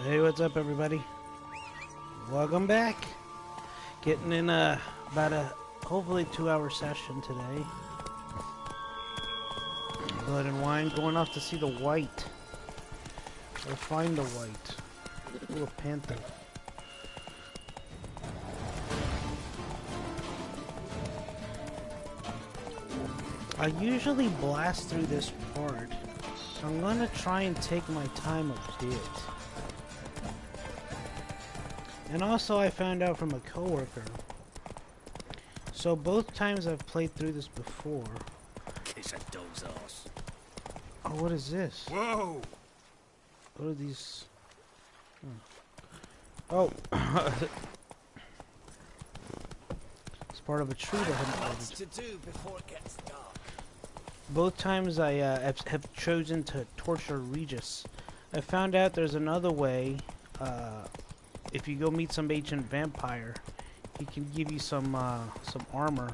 Hey, what's up, everybody? Welcome back. Getting in about a hopefully 2-hour session today. Blood and wine. Going off to see the Wight. Or find the Wight. Little panther. I usually blast through this part, so I'm going to try and take my time a bit. And also I found out from a coworker. So both times I've played through this before. It's a dog's ass. Oh, what is this? Whoa! What are these? Oh. It's part of a tree that I hadn't Lots ordered. to do before it gets dark. Both times I have chosen to torture Regis. I found out there's another way. If you go meet some ancient vampire, he can give you some armor.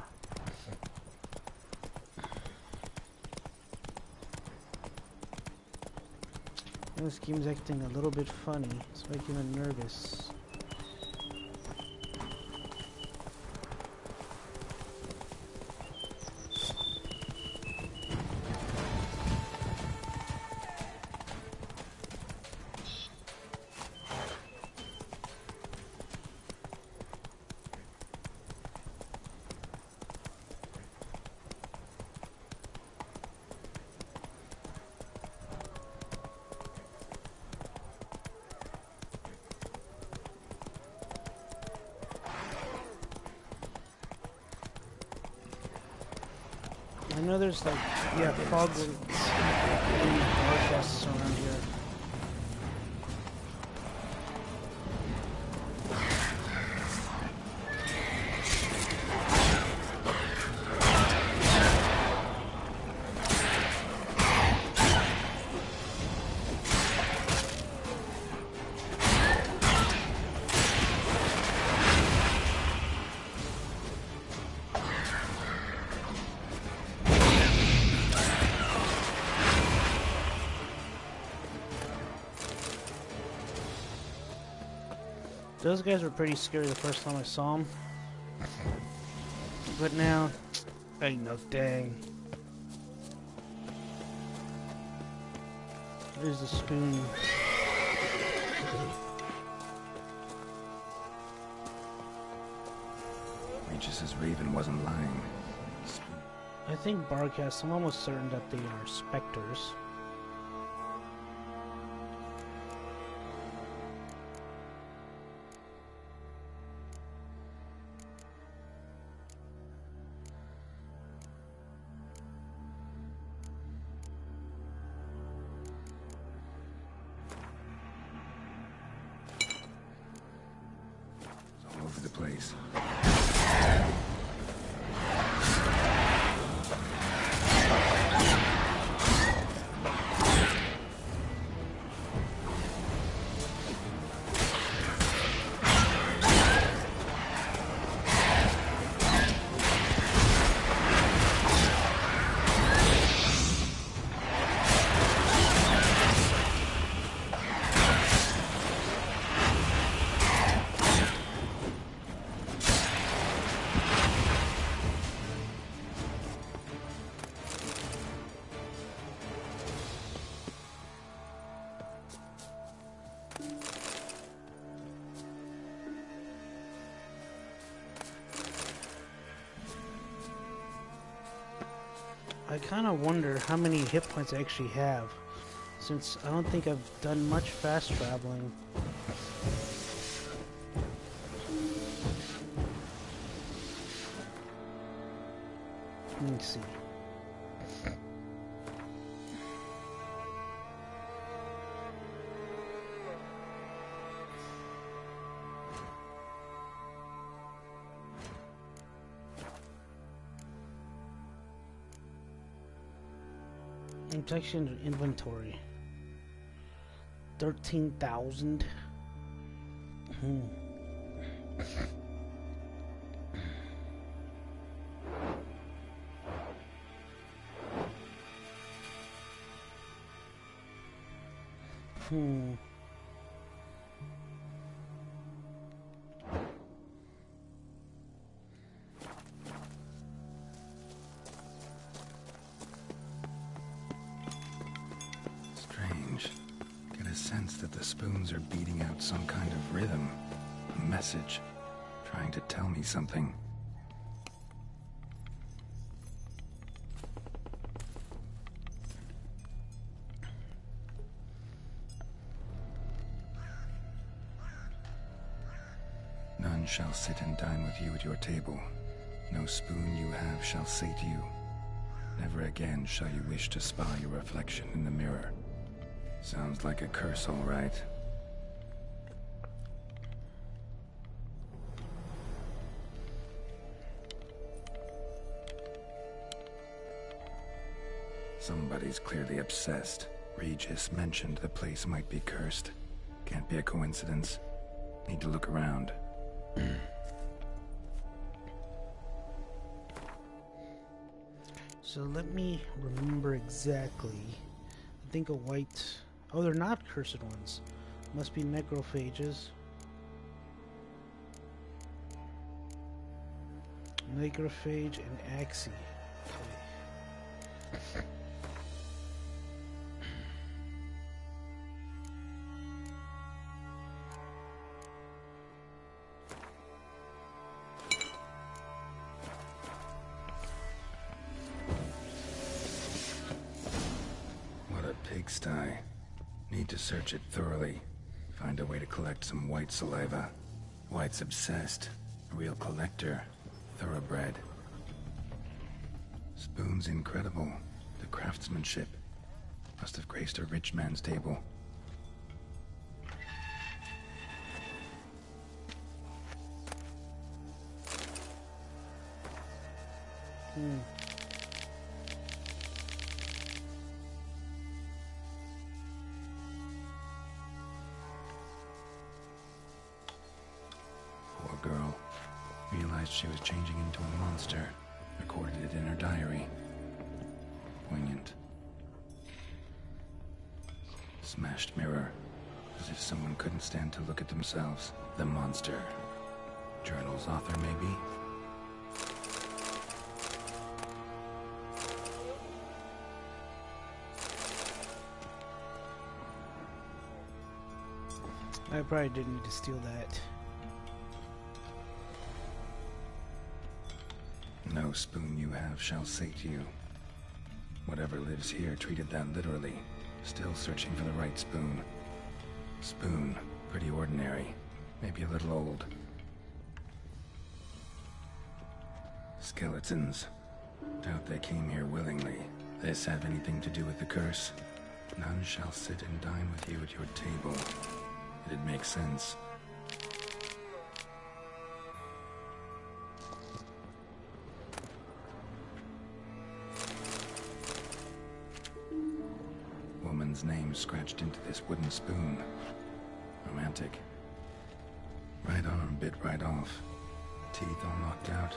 This game's acting a little bit funny. It's making me nervous. I know there's like, yeah, fog forecasts around here. Those guys were pretty scary the first time I saw them. But now, ain't no dang. There's the spoon. Regis's raven wasn't lying. I think Barcast, I'm almost certain that they are specters. All over the place. I kind of wonder how many hit points I actually have, since I don't think I've done much fast traveling. Let me see. Protection inventory. 13,000. are beating out some kind of rhythm, a message, trying to tell me something. None shall sit and dine with you at your table. No spoon you have shall say to you. Never again shall you wish to spy your reflection in the mirror. Sounds like a curse, all right. Somebody's clearly obsessed. Regis mentioned the place might be cursed. Can't be a coincidence. Need to look around. So let me remember exactly. I think a Wight... Oh, they're not cursed ones. Must be necrophages. Necrophage and Axie. Okay. Pigsty. Need to search it thoroughly. Find a way to collect some Wight saliva. Wight's obsessed. A real collector. Thoroughbred. Spoon's incredible. The craftsmanship. Must have graced a rich man's table. Poor girl. Realized she was changing into a monster. Recorded it in her diary. Poignant. Smashed mirror. As if someone couldn't stand to look at themselves. The monster. Journal's author, maybe? I probably didn't need to steal that. No spoon you have shall say to you. Whatever lives here treated that literally. Still searching for the right spoon. Spoon, pretty ordinary. Maybe a little old. Skeletons. Doubt they came here willingly. This have anything to do with the curse? None shall sit and dine with you at your table. It'd make sense. Woman's name scratched into this wooden spoon. Romantic. Right arm bit right off. Teeth all knocked out.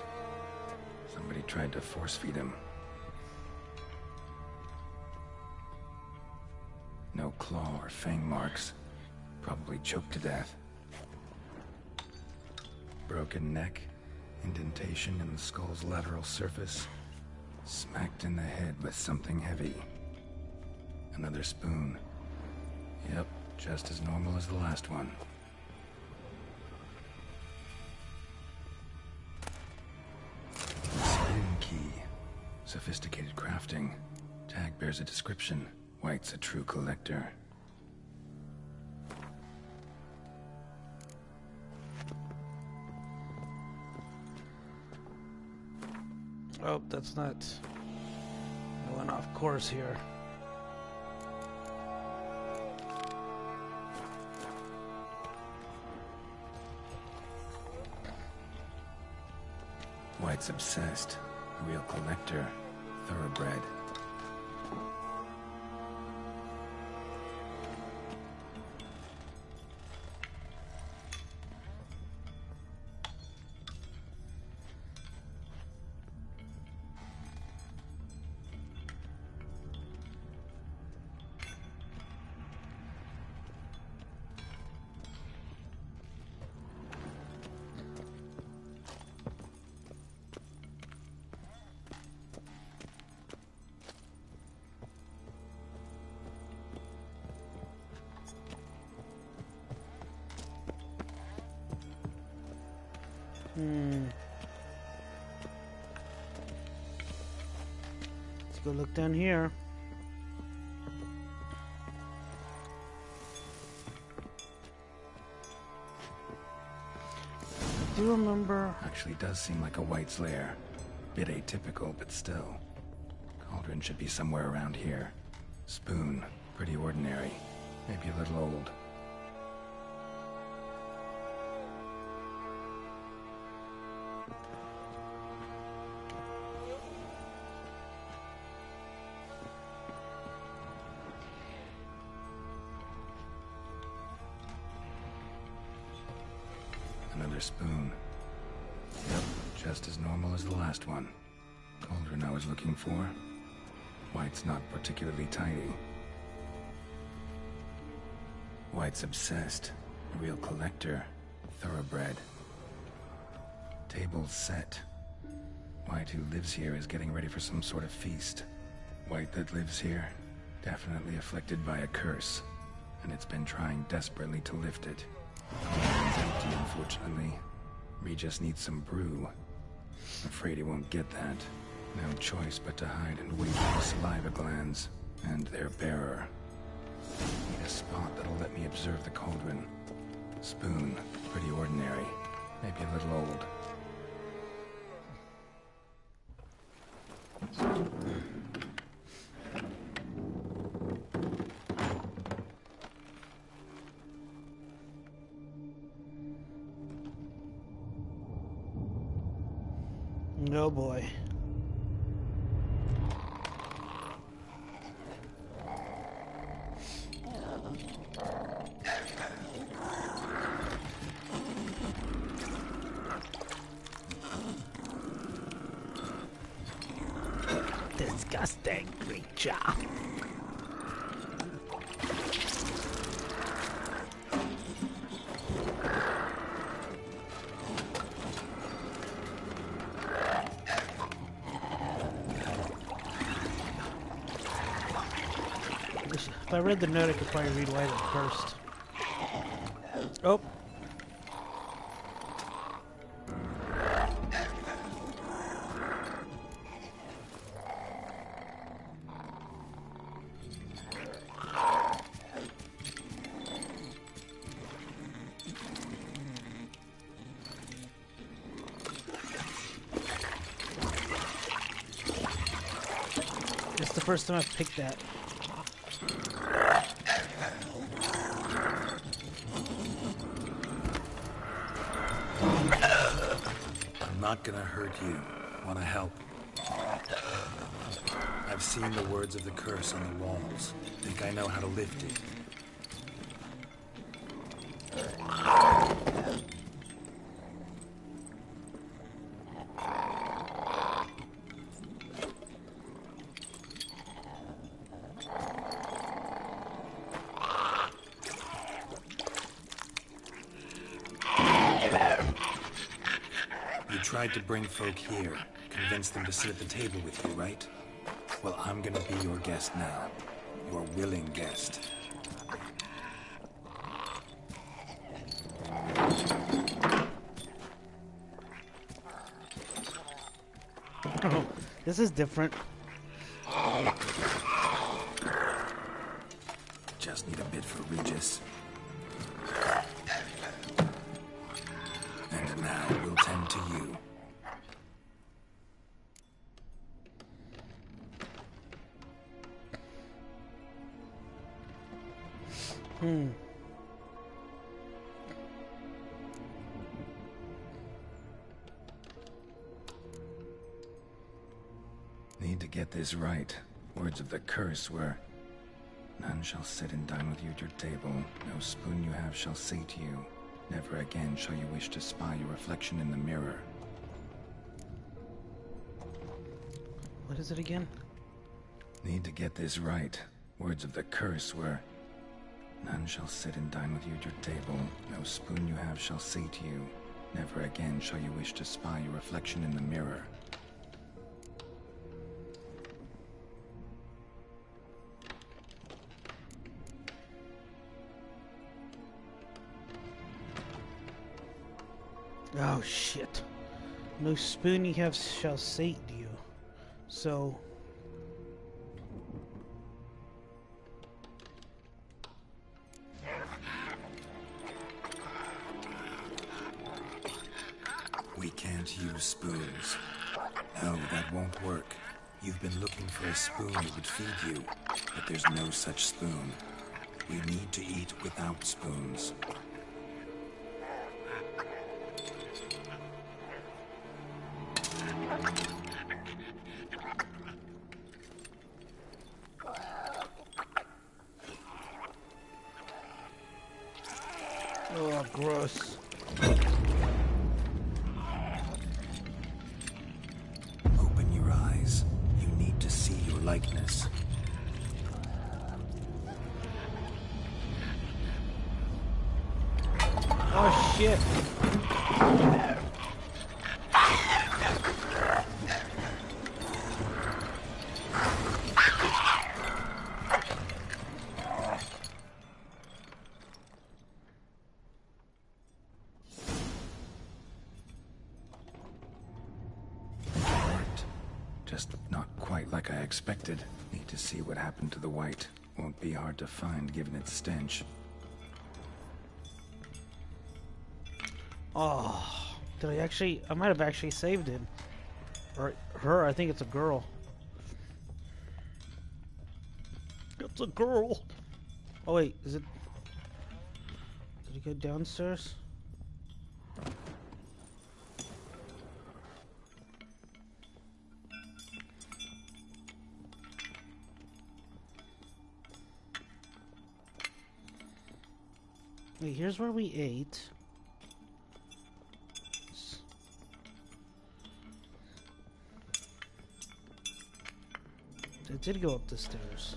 Somebody tried to force feed him. No claw or fang marks. Probably choked to death. Broken neck. Indentation in the skull's lateral surface. Smacked in the head with something heavy. Another spoon. Yep, just as normal as the last one. Spoon key. Sophisticated crafting. Tag bears a description. Wight's a true collector. Oh, that's not... I went off course here. Wight's obsessed. A real collector. Thoroughbred. Hmm. Let's go look down here. I do remember... Actually does seem like a Wight's lair. Bit atypical, but still. Cauldron should be somewhere around here. Spoon, pretty ordinary. Maybe a little old. Another spoon. Yep, just as normal as the last one. Cauldron I was looking for. Wight's not particularly tidy. Wight's obsessed. A real collector. Thoroughbred. Table's set. Wight, who lives here, is getting ready for some sort of feast. Wight that lives here, definitely afflicted by a curse. And it's been trying desperately to lift it. It's empty, unfortunately. Regis needs some brew. Afraid he won't get that. No choice but to hide and wait for the saliva glands and their bearer. Need a spot that'll let me observe the cauldron. Spoon, pretty ordinary. Maybe a little old. Oh boy. Disgusting creature. If I read the note, I could probably read Wight at first. Oh. It's the first time I've picked that. I'm not gonna hurt you. Wanna help? I've seen the words of the curse on the walls. Think I know how to lift it. Tried to bring folk here, convince them to sit at the table with you, right? Well, I'm gonna be your guest now. Your willing guest. Oh, this is different. Just need a bit for Regis. And now we'll tend to you. Need to get this right. Words of the curse were, none shall sit and dine with you at your table. No spoon you have shall say to you, never again shall you wish to spy your reflection in the mirror. What is it again? Need to get this right. Words of the curse were, none shall sit and dine with you at your table. No spoon you have shall say to you, never again shall you wish to spy your reflection in the mirror. Oh shit. No spoon you have shall sate you. So... We can't use spoons. No, that won't work. You've been looking for a spoon that would feed you, but there's no such spoon. We need to eat without spoons. Oh, gross. Open your eyes. You need to see your likeness. Oh shit. Just not quite like I expected. Need to see what happened to the Wight. Won't be hard to find given its stench. Oh, did I actually? I might have actually saved him. Or her, I think it's a girl. It's a girl. Oh wait, is it? Did he go downstairs? Wait, here's where we ate. I did go up the stairs.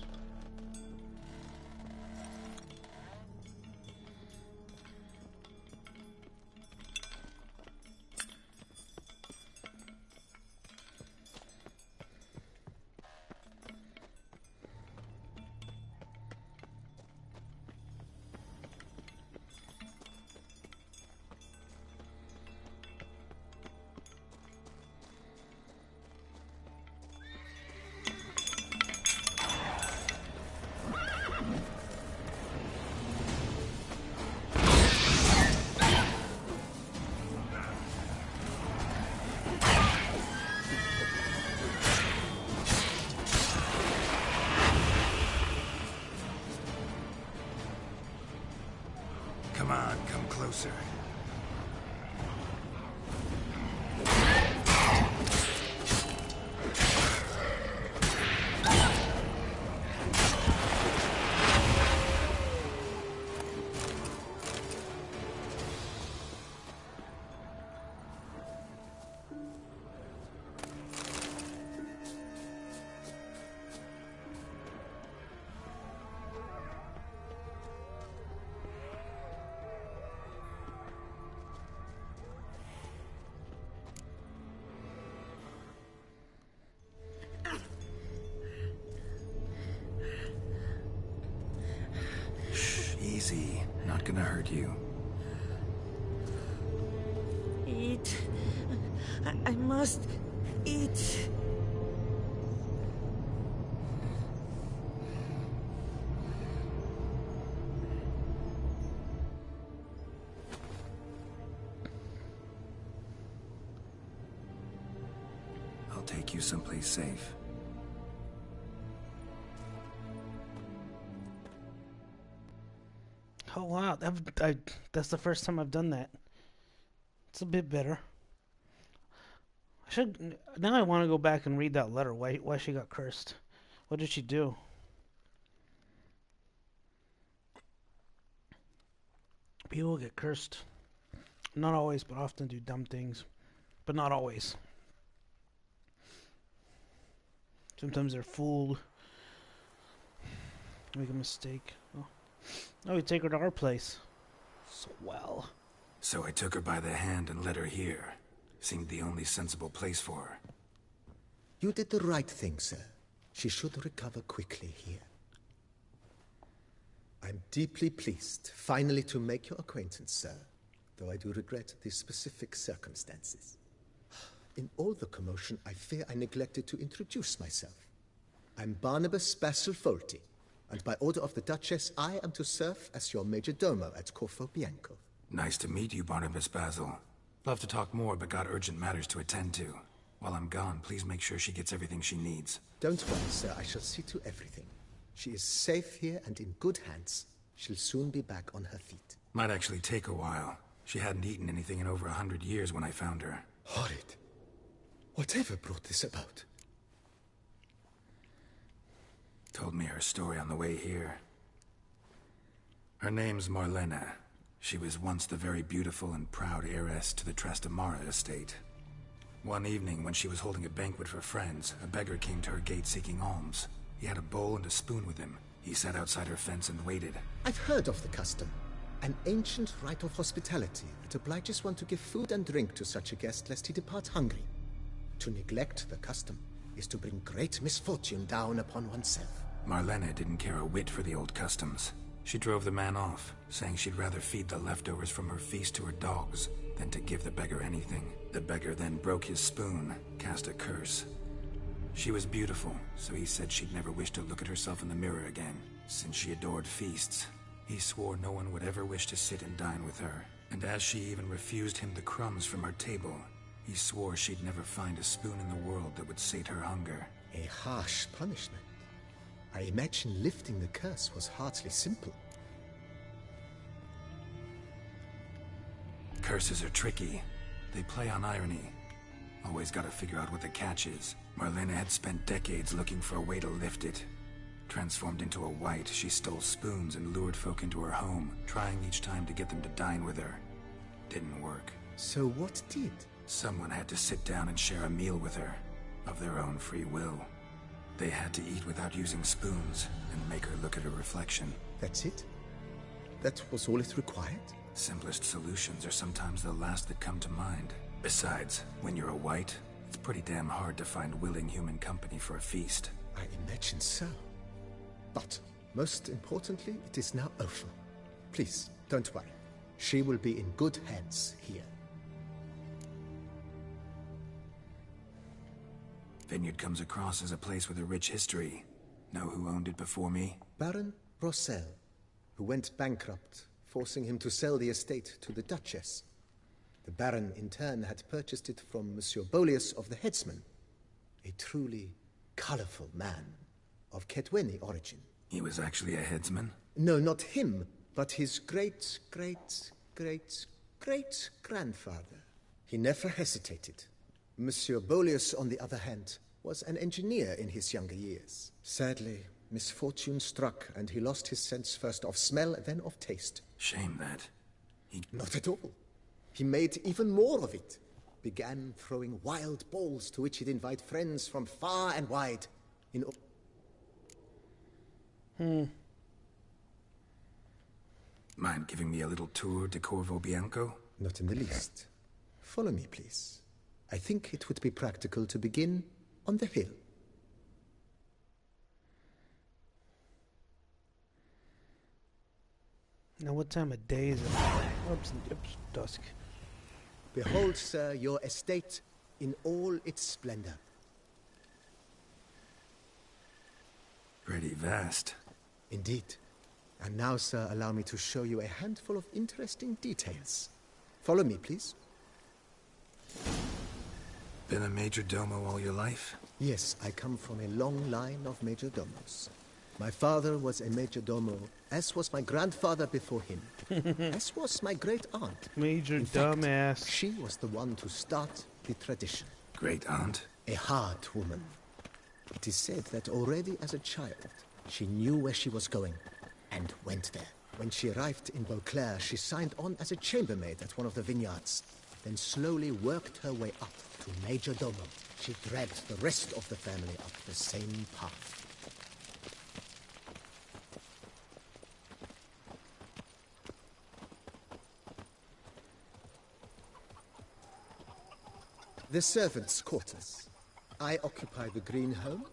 Come on, come closer. Easy. Not gonna hurt you. Eat. I must eat. I'll take you someplace safe. Oh wow, that's the first time I've done that. It's a bit better. I should now. I want to go back and read that letter. Why she got cursed? What did she do? People get cursed. Not always, but often do dumb things. But not always. Sometimes they're fooled. Make a mistake. Oh, we take her to our place. Swell. So I took her by the hand and led her here. Seemed the only sensible place for her. You did the right thing, sir. She should recover quickly here. I'm deeply pleased, finally, to make your acquaintance, sir. though I do regret the specific circumstances. In all the commotion, I fear I neglected to introduce myself. I'm Barnabas Basil Folty, and by order of the Duchess, I am to serve as your major domo at Corvo Bianco. Nice to meet you, Barnabas Basil. Love to talk more, but got urgent matters to attend to. While I'm gone, please make sure she gets everything she needs. Don't worry, sir. I shall see to everything. She is safe here and in good hands. She'll soon be back on her feet. Might actually take a while. She hadn't eaten anything in over 100 years when I found her. Horrid. Whatever brought this about? Told me her story on the way here. Her name's Marlena. She was once the very beautiful and proud heiress to the Trastamara estate. One evening, when she was holding a banquet for friends, a beggar came to her gate seeking alms. He had a bowl and a spoon with him. He sat outside her fence and waited. I've heard of the custom. An ancient rite of hospitality that obliges one to give food and drink to such a guest lest he depart hungry. To neglect the custom is to bring great misfortune down upon oneself. Marlena didn't care a whit for the old customs. She drove the man off, saying she'd rather feed the leftovers from her feast to her dogs than to give the beggar anything. The beggar then broke his spoon, cast a curse. She was beautiful, so he said she'd never wish to look at herself in the mirror again. Since she adored feasts, he swore no one would ever wish to sit and dine with her. And as she even refused him the crumbs from her table, he swore she'd never find a spoon in the world that would sate her hunger. A harsh punishment. I imagine lifting the curse was hardly simple. Curses are tricky. They play on irony. Always gotta figure out what the catch is. Marlena had spent decades looking for a way to lift it. Transformed into a wight, she stole spoons and lured folk into her home, trying each time to get them to dine with her. Didn't work. So what did? Someone had to sit down and share a meal with her, of their own free will. They had to eat without using spoons, and make her look at her reflection. That's it? That was all it required? Simplest solutions are sometimes the last that come to mind. Besides, when you're a wight, it's pretty damn hard to find willing human company for a feast. I imagine so. But, most importantly, it is now over. Please, don't worry. She will be in good hands here. Vineyard comes across as a place with a rich history. Know who owned it before me? Baron Rossel, who went bankrupt, forcing him to sell the estate to the Duchess. The Baron, in turn, had purchased it from Monsieur Bolius of the Headsman, a truly colorful man of Ketweni origin. He was actually a headsman? No, not him, but his great-great-great-great-grandfather. He never hesitated. Monsieur Bolius, on the other hand, was an engineer in his younger years. Sadly, misfortune struck, and he lost his sense first of smell, then of taste. Shame that. Not at all. He made even more of it. Began throwing wild balls to which he'd invite friends from far and wide. Mind giving me a little tour de Corvo Bianco? Not in the least. Follow me, please. I think it would be practical to begin on the hill. Now what time of day is it? Oops, dusk. Behold, sir, your estate in all its splendor. Pretty vast. Indeed. And now, sir, allow me to show you a handful of interesting details. Follow me, please. Been a major domo all your life? Yes, I come from a long line of major domos. My father was a major domo, as was my grandfather before him, as was my great-aunt. Major fact, dumbass. she was the one to start the tradition. Great-aunt? A hard woman. It is said that already as a child, she knew where she was going, and went there. When she arrived in Beauclair, she signed on as a chambermaid at one of the vineyards, then slowly worked her way up to major domo. She dragged the rest of the family up the same path. The servants' quarters. I occupy the green home.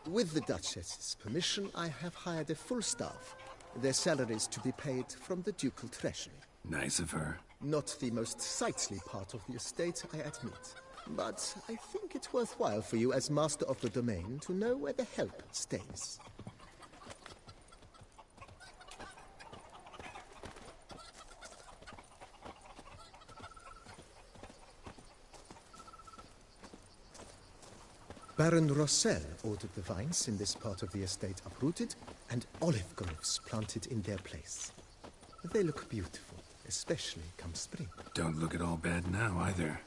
With the Duchess's permission, I have hired a full staff. Their salaries to be paid from the ducal treasury. Nice of her. Not the most sightly part of the estate, I admit. But I think it's worthwhile for you as master of the domain to know where the help stays. Baron Rossel ordered the vines in this part of the estate uprooted and olive groves planted in their place. They look beautiful, especially come spring. Don't look at all bad now, either.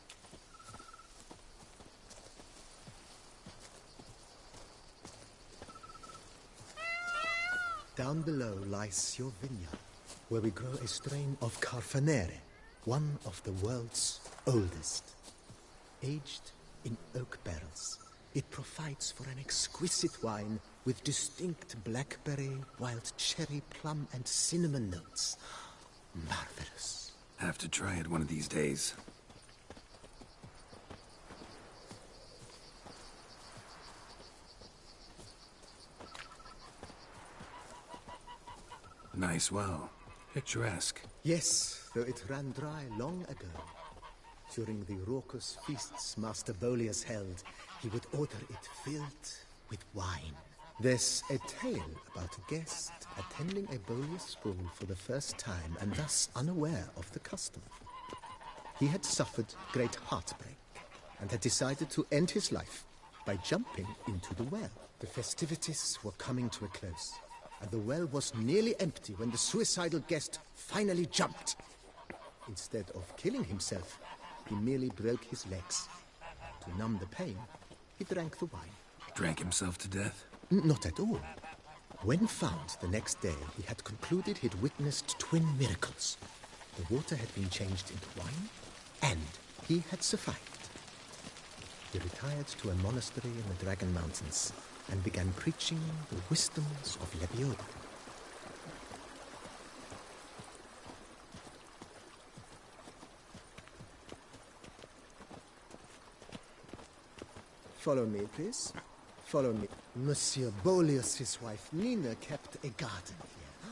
Down below lies your vineyard, where we grow a strain of Carfanere, one of the world's oldest. Aged in oak barrels, it provides for an exquisite wine with distinct blackberry, wild cherry, plum, and cinnamon notes. Marvelous. Have to try it one of these days. Nice well. Picturesque. Yes, though it ran dry long ago. During the raucous feasts Master Bolius held, he would order it filled with wine. There's a tale about a guest attending a Bolius ball for the first time and thus unaware of the custom. He had suffered great heartbreak and had decided to end his life by jumping into the well. The festivities were coming to a close, and the well was nearly empty when the suicidal guest finally jumped. Instead of killing himself, he merely broke his legs. To numb the pain, he drank the wine. Drank himself to death? Not at all. When found the next day, he had concluded he'd witnessed twin miracles. The water had been changed into wine, and he had survived. He retired to a monastery in the Dragon Mountains and began preaching the wisdoms of Lebioda. Follow me, please. Follow me. Monsieur Bolius' wife Nina kept a garden here.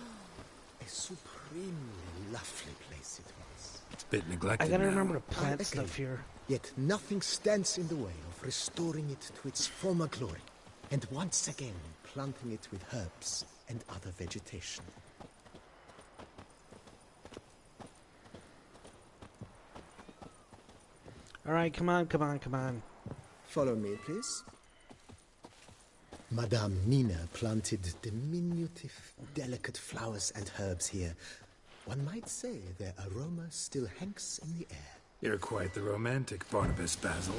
A supremely lovely place it was. It's a bit neglected I gotta now. remember to plant agree. stuff here. Yet nothing stands in the way of restoring it to its former glory, and once again planting it with herbs and other vegetation. Alright, come on, come on, come on. Follow me, please. Madame Nina planted diminutive, delicate flowers and herbs here. One might say their aroma still hangs in the air. You're quite the romantic, Barnabas Basil.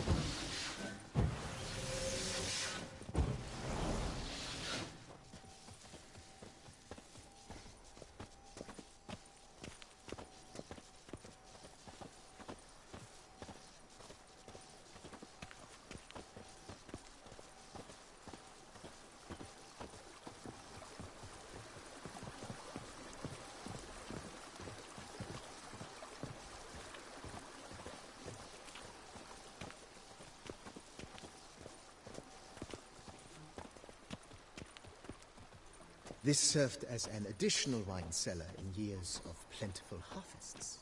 This served as an additional wine cellar in years of plentiful harvests.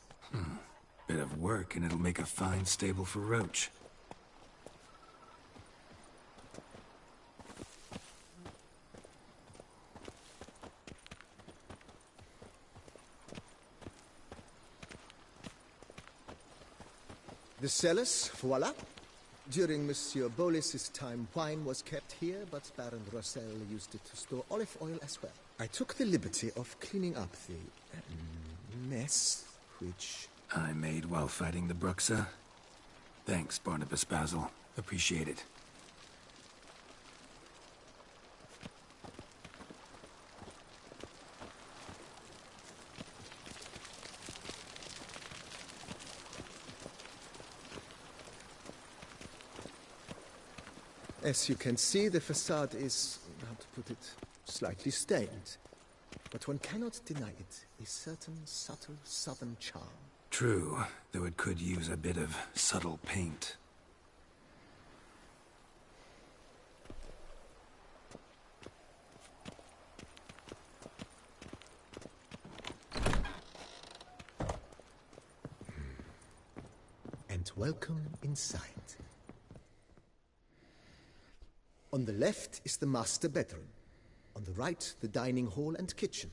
Bit of work and it'll make a fine stable for Roach. The cellars, voila. During Monsieur Bolis's time, wine was kept here, but Baron Rossel used it to store olive oil as well. I took the liberty of cleaning up the mess, which... I made while fighting the Bruxa. Thanks, Barnabas Basil. Appreciate it. As you can see, the facade is, how to put it, slightly stained. But one cannot deny it, a certain subtle southern charm. True, though it could use a bit of subtle paint. welcome inside. On the left is the master bedroom. On the right, the dining hall and kitchen.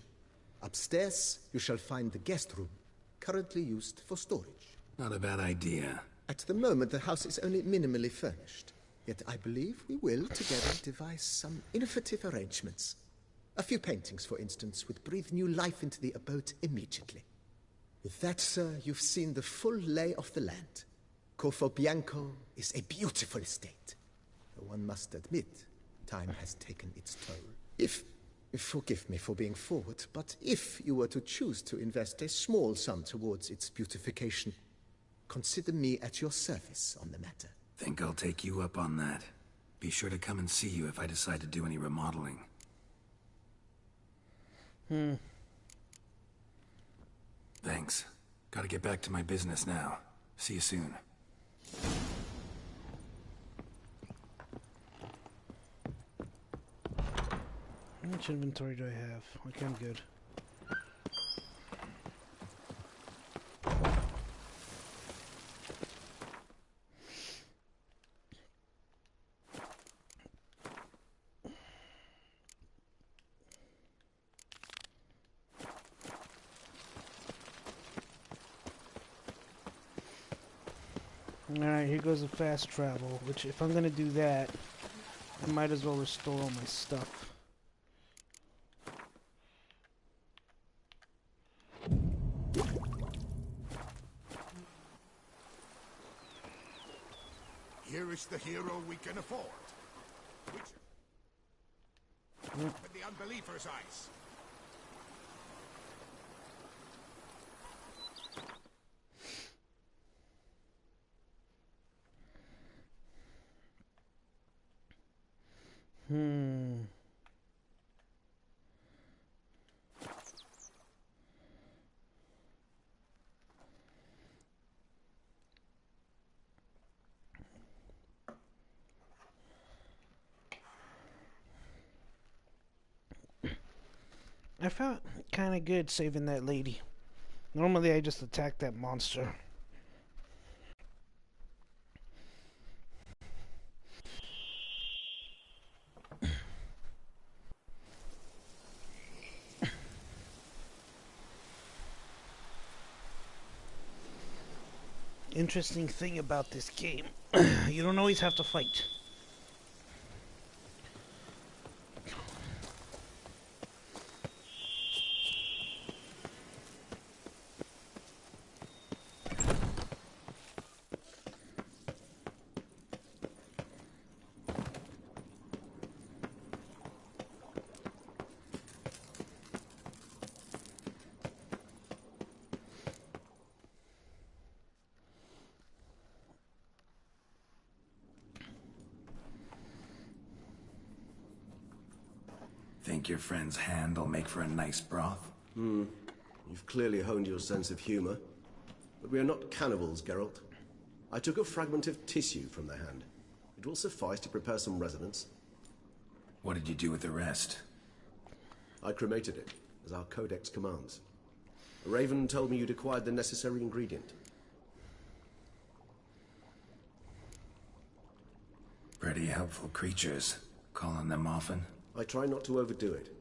Upstairs, you shall find the guest room, currently used for storage. Not a bad idea. At the moment, the house is only minimally furnished. Yet I believe we will together devise some innovative arrangements. A few paintings, for instance, would breathe new life into the abode immediately. With that, sir, you've seen the full lay of the land. Corfo Bianco is a beautiful estate. Though one must admit, time has taken its toll. Forgive me for being forward, but if you were to choose to invest a small sum towards its beautification, consider me at your service on the matter. Think I'll take you up on that. Be sure to come and see you if I decide to do any remodeling. Thanks. Gotta get back to my business now. See you soon. How much inventory do I have? Okay, I'm good. Alright, here goes the fast travel, which if I'm gonna do that, I might as well restore all my stuff. Here is the hero we can afford. With the unbeliever's eyes. I felt kind of good saving that lady. Normally I just attack that monster. Interesting thing about this game, you don't always have to fight. Think your friend's hand will make for a nice broth? You've clearly honed your sense of humor. But we are not cannibals, Geralt. I took a fragment of tissue from the hand. It will suffice to prepare some resonance. What did you do with the rest? I cremated it, as our codex commands. Raven told me you'd acquired the necessary ingredient. Pretty helpful creatures. Call on them often? I try not to overdo it.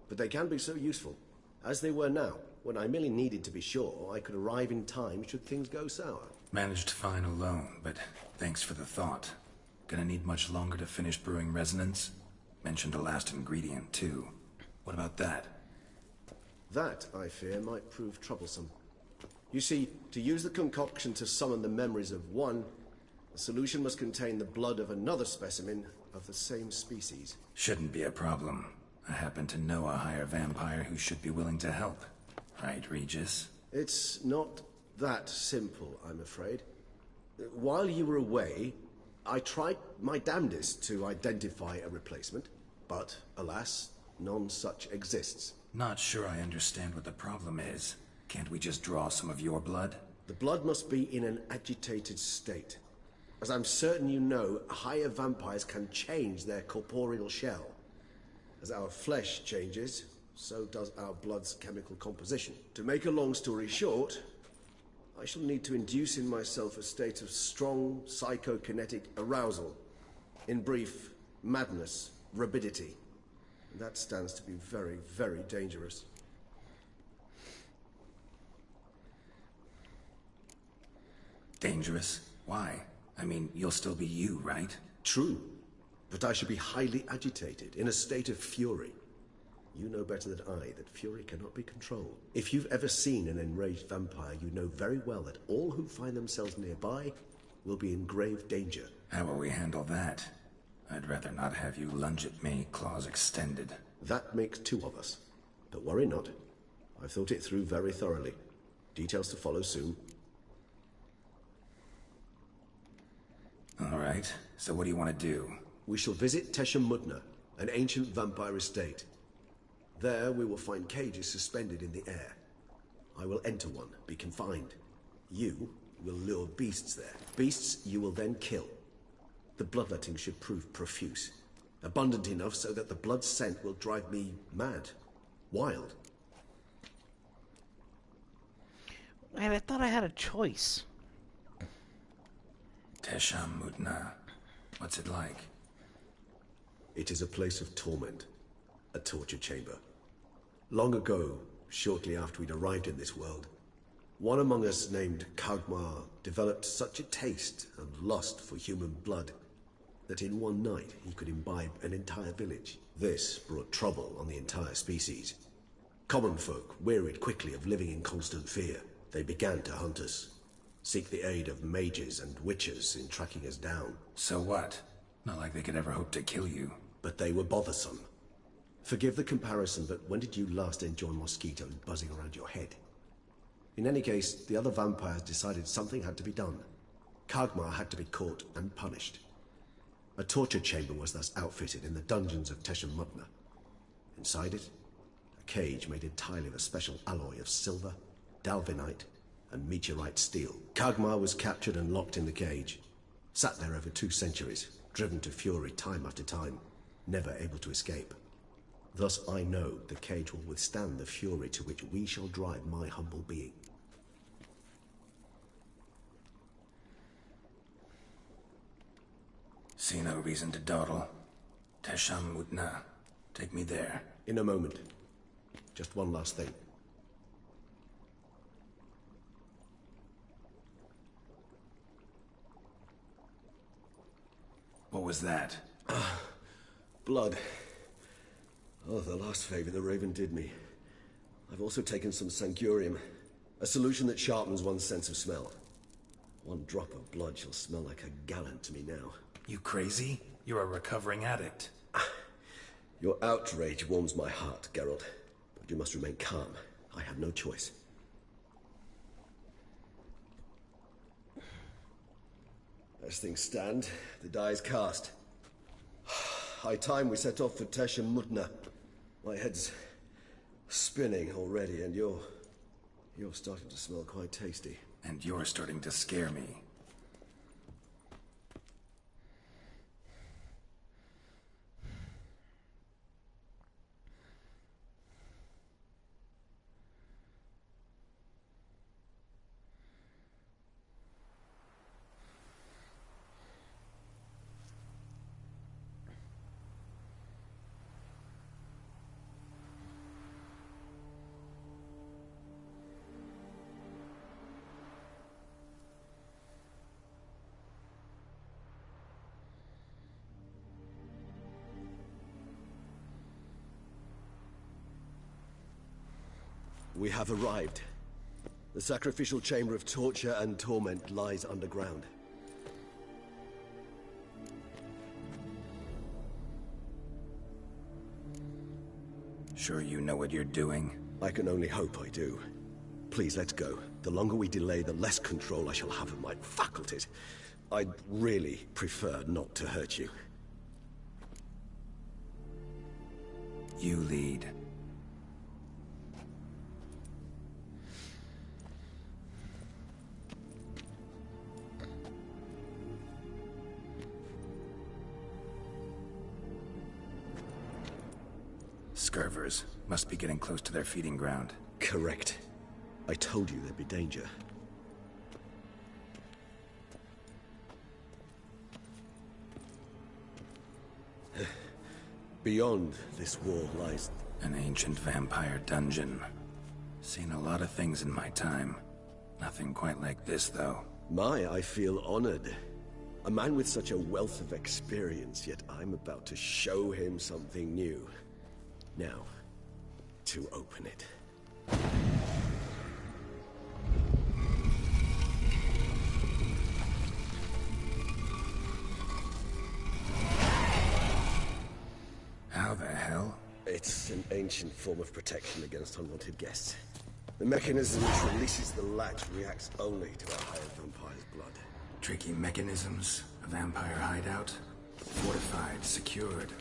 But they can be so useful. As they were now, when I merely needed to be sure I could arrive in time should things go sour. Managed fine alone, but thanks for the thought. Gonna need much longer to finish brewing resonance? Mentioned the last ingredient, too. What about that? That, I fear, might prove troublesome. You see, to use the concoction to summon the memories of one, the solution must contain the blood of another specimen of the same species. Shouldn't be a problem. I happen to know a higher vampire who should be willing to help. Right, Regis? It's not that simple, I'm afraid. While you were away, I tried my damnedest to identify a replacement, but alas, none such exists. Not sure I understand what the problem is. Can't we just draw some of your blood? The blood must be in an agitated state. As I'm certain you know, higher vampires can change their corporeal shell. As our flesh changes, so does our blood's chemical composition. To make a long story short, I shall need to induce in myself a state of strong psychokinetic arousal. In brief, madness, rabidity. And that stands to be very, very dangerous. Dangerous? Why? I mean, you'll still be you, right? True, but I should be highly agitated, in a state of fury. You know better than I that fury cannot be controlled. If you've ever seen an enraged vampire, you know very well that all who find themselves nearby will be in grave danger. How will we handle that? I'd rather not have you lunge at me, claws extended. That makes two of us. But worry not. I've thought it through very thoroughly. Details to follow soon. All right, so what do you want to do? We shall visit Teshem Mudna, an ancient vampire estate. There we will find cages suspended in the air. I will enter one, be confined. You will lure beasts there. Beasts you will then kill. The bloodletting should prove profuse. Abundant enough so that the blood scent will drive me mad. Wild. Man, I thought I had a choice. Teshem Mudna. What's it like? It is a place of torment. A torture chamber. Long ago, shortly after we'd arrived in this world, one among us named Kagmar developed such a taste and lust for human blood that in one night he could imbibe an entire village. This brought trouble on the entire species. Common folk wearied quickly of living in constant fear. They began to hunt us, seek the aid of mages and witches in tracking us down. So what? Not like they could ever hope to kill you. But they were bothersome. Forgive the comparison, but when did you last enjoy mosquitoes buzzing around your head? In any case, the other vampires decided something had to be done. Kagmar had to be caught and punished. A torture chamber was thus outfitted in the dungeons of Teshem Mudna. Inside it, a cage made entirely of a special alloy of silver, dalvinite, and meteorite steel. Kagmar was captured and locked in the cage. Sat there over 2 centuries, driven to fury time after time, never able to escape. Thus I know the cage will withstand the fury to which we shall drive my humble being. See no reason to dawdle. Teshem Mudna. Take me there. In a moment. Just one last thing. What was that? Blood. Oh, the last favor the Raven did me. I've also taken some Sancurium, a solution that sharpens one's sense of smell. One drop of blood shall smell like a gallon to me now. You crazy? You're a recovering addict. Your outrage warms my heart, Geralt. But you must remain calm. I have no choice. As things stand, the die is cast. High time we set off for Teshem Mudna. My head's spinning already, and you're starting to smell quite tasty. And you're starting to scare me. We have arrived. The sacrificial chamber of torture and torment lies underground. Sure you know what you're doing? I can only hope I do. Please, let's go. The longer we delay, the less control I shall have of my faculties. I'd really prefer not to hurt you. You lead. Scurvers must be getting close to their feeding ground. Correct. I told you there'd be danger. Beyond this wall lies... An ancient vampire dungeon. Seen a lot of things in my time. Nothing quite like this, though. I feel honored. A man with such a wealth of experience, yet I'm about to show him something new. Now, to open it. How the hell? It's an ancient form of protection against unwanted guests. The mechanism which releases the latch reacts only to a hired vampire's blood. Tricky mechanisms, a vampire hideout. Fortified, secured.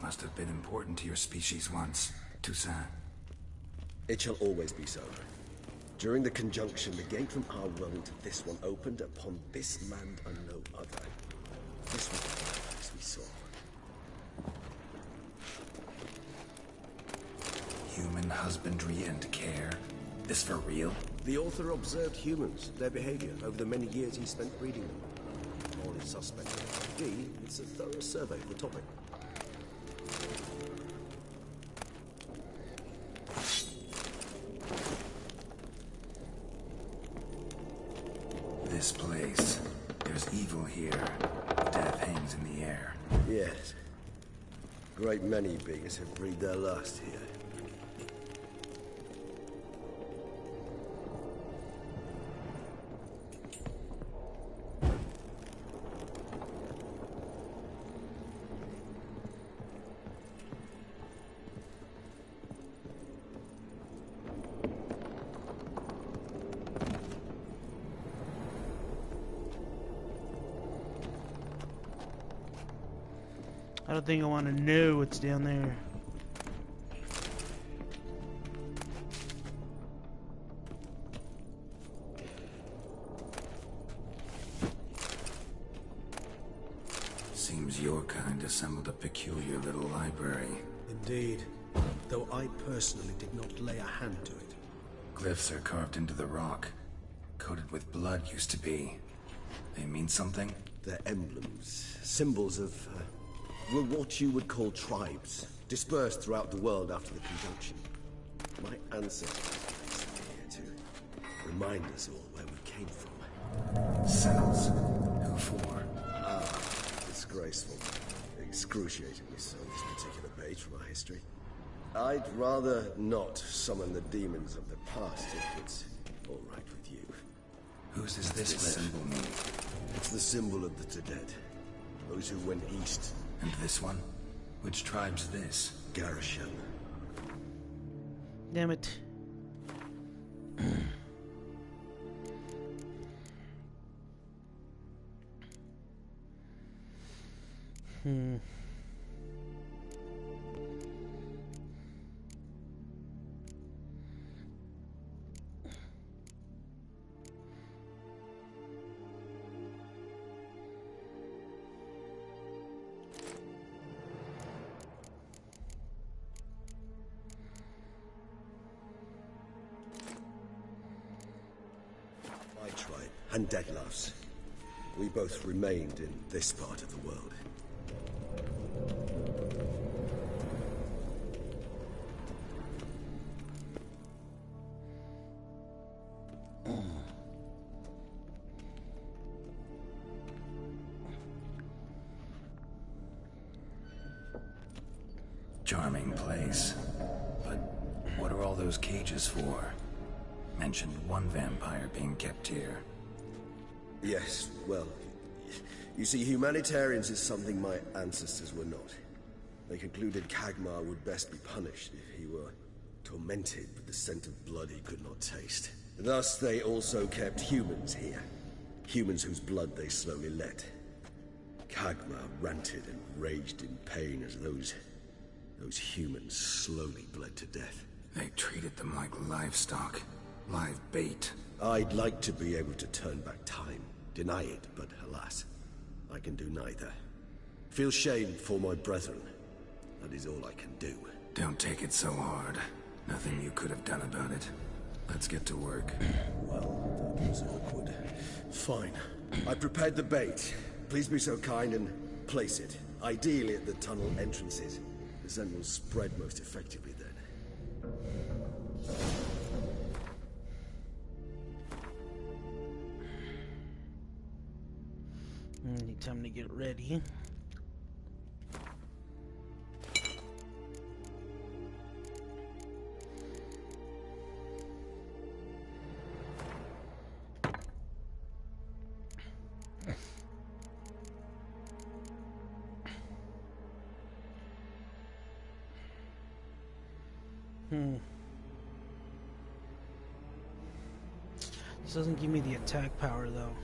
Must have been important to your species once, Toussaint. It shall always be so. During the conjunction, the gate from our world into this one opened upon this land and no other. This was the place we saw. Human husbandry and care. This for real? The author observed humans, their behavior, over the many years he spent reading them. Morally suspect as it may be, it's a thorough survey of the topic. This place. There's evil here. Death hangs in the air. Yes. Great many beings have breathed their last here. I don't think I want to know what's down there. Seems your kind assembled a peculiar little library. Indeed. Though I personally did not lay a hand to it. Glyphs are carved into the rock. Coated with blood used to be. They mean something? They're emblems, symbols of, were what you would call tribes, dispersed throughout the world after the conjunction. My ancestors placed them here to remind us all where we came from. Cells. Who for? Disgraceful. Excruciatingly so, this particular page from our history. I'd rather not summon the demons of the past if it's all right with you. Whose does this symbol mean? It's the symbol of the dead. Those who went east. And this one? Which tribe's this? Garisham. Damn it. My tribe and Deadlove's. We both remained in this part of the world. Charming place. But what are all those cages for? Mentioned one vampire being kept here. Yes, well, you see, humanitarians is something my ancestors were not. They concluded Kagmar would best be punished if he were tormented with the scent of blood he could not taste. Thus, they also kept humans here. Humans whose blood they slowly let. Kagmar ranted and raged in pain as those humans slowly bled to death. They treated them like livestock. Live bait. I'd like to be able to turn back time. Deny it, but alas, I can do neither. Feel shame for my brethren. That is all I can do. Don't take it so hard. Nothing you could have done about it. Let's get to work. Well, that was awkward. Fine. I prepared the bait. Please be so kind and place it. Ideally at the tunnel entrances. The scent will spread most effectively then. Need time to get ready. This doesn't give me the attack power though.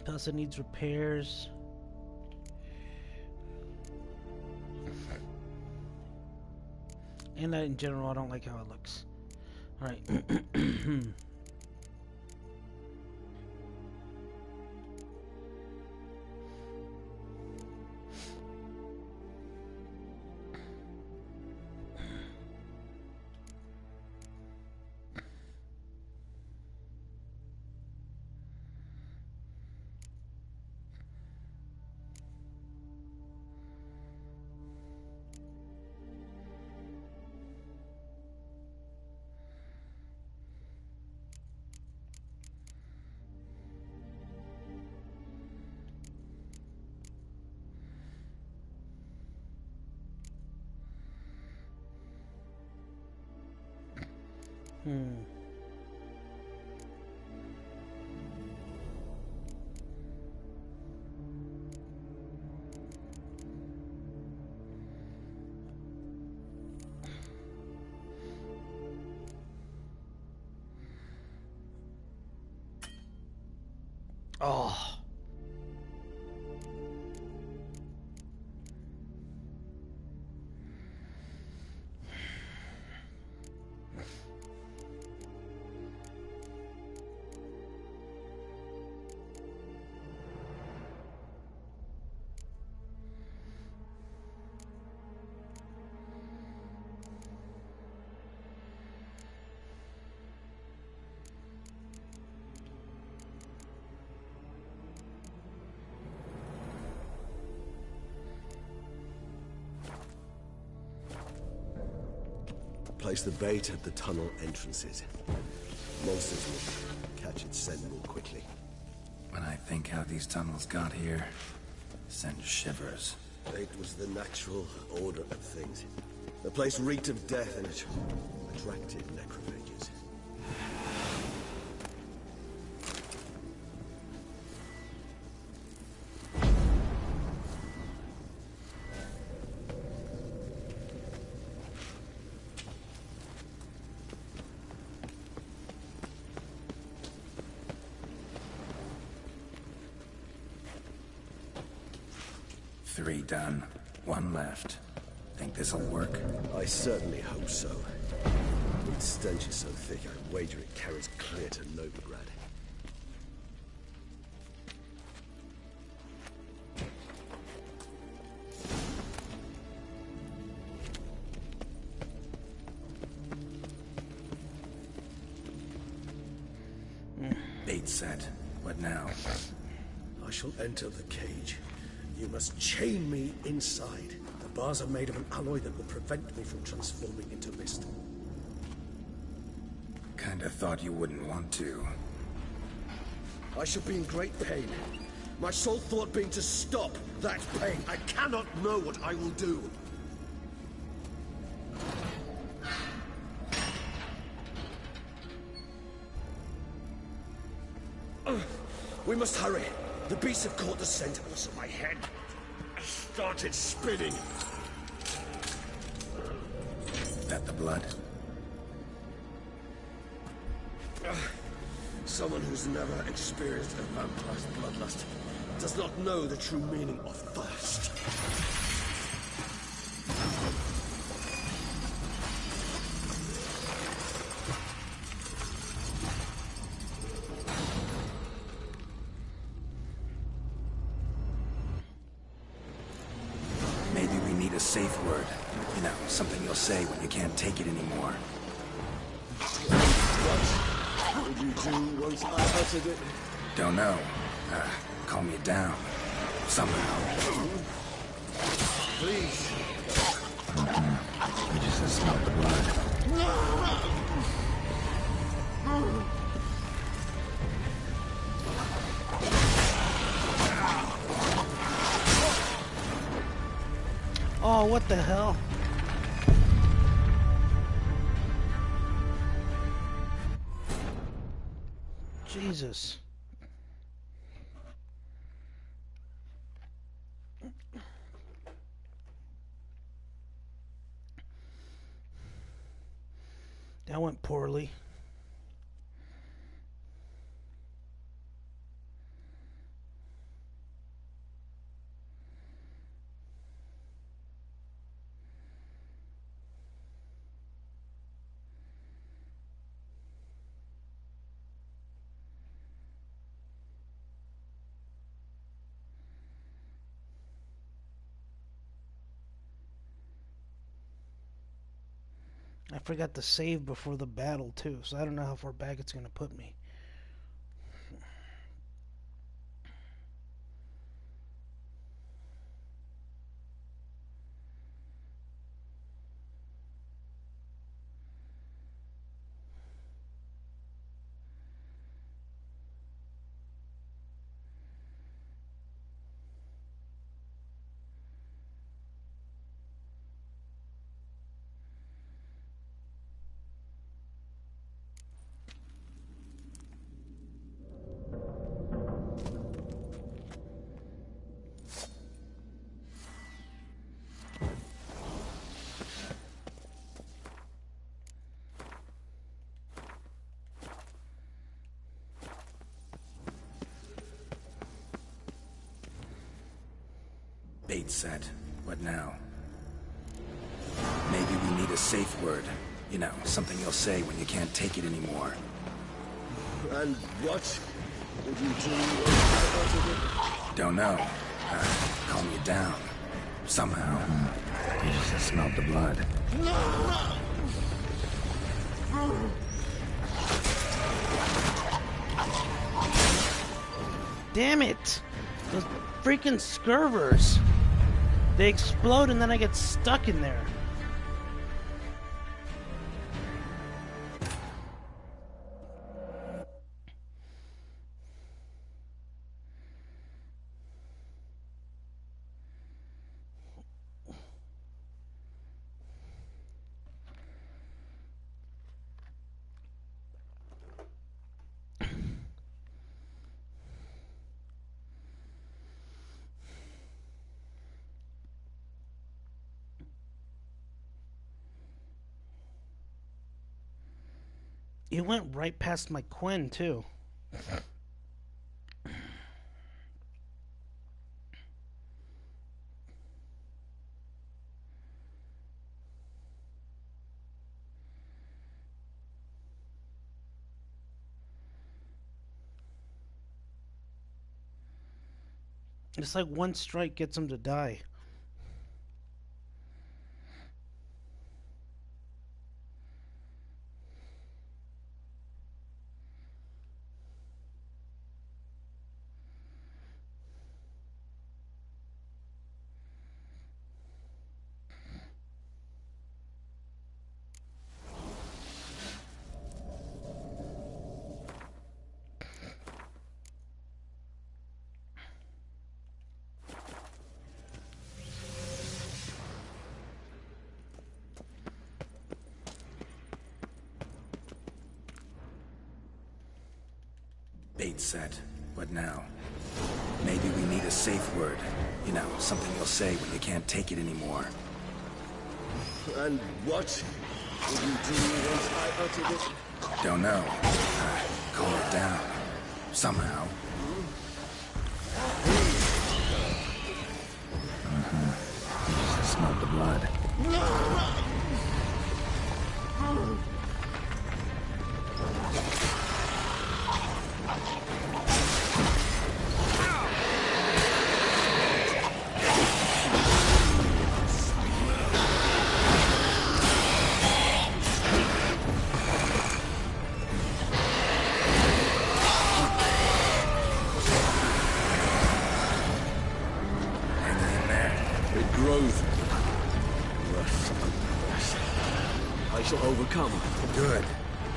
Plus it needs repairs. And in general, I don't like how it looks. Alright. Oh. Place the bait at the tunnel entrances. Monsters will catch its scent more quickly. When I think how these tunnels got here, send shivers. Bait was the natural order of things. The place reeked of death and it attracted necrophages. Three done. One left. Think this'll work? I certainly hope so. Its stench is so thick, I'd wager it carries clear to Novigrad. Bait set. What now? I shall enter the cage. You must chain me inside. The bars are made of an alloy that will prevent me from transforming into mist. Kinda thought you wouldn't want to. I shall be in great pain. My sole thought being to stop that pain. I cannot know what I will do. We must hurry. The beasts have caught the scent, also my head started spinning. That the blood? Someone who's never experienced a vampire's bloodlust does not know the true meaning of thirst. Maybe we need a safe word. You know, something you'll say when you can't take it anymore. What would you do once I uttered it? Don't know. Calm you down. Somehow. Please. You just smelled the blood. Oh, what the hell? Jesus. That went poorly. I forgot to save before the battle too, so I don't know how far back it's gonna put me. Bait set. What now? Maybe we need a safe word. You know, something you'll say when you can't take it anymore. And what would you do if I Don't know. Calm you down. Somehow. You just smelled the blood. Damn it! Those freaking scurvers! They explode and then I get stuck in there. It went right past my Quinn, too. It's like one strike gets him to die. Bait set. What now? Maybe we need a safe word. You know, something you'll say when you can't take it anymore. And what would you do once I uttered it? Don't know. Calm it down. Somehow. You just smelled the blood. loathe. I shall overcome. Good,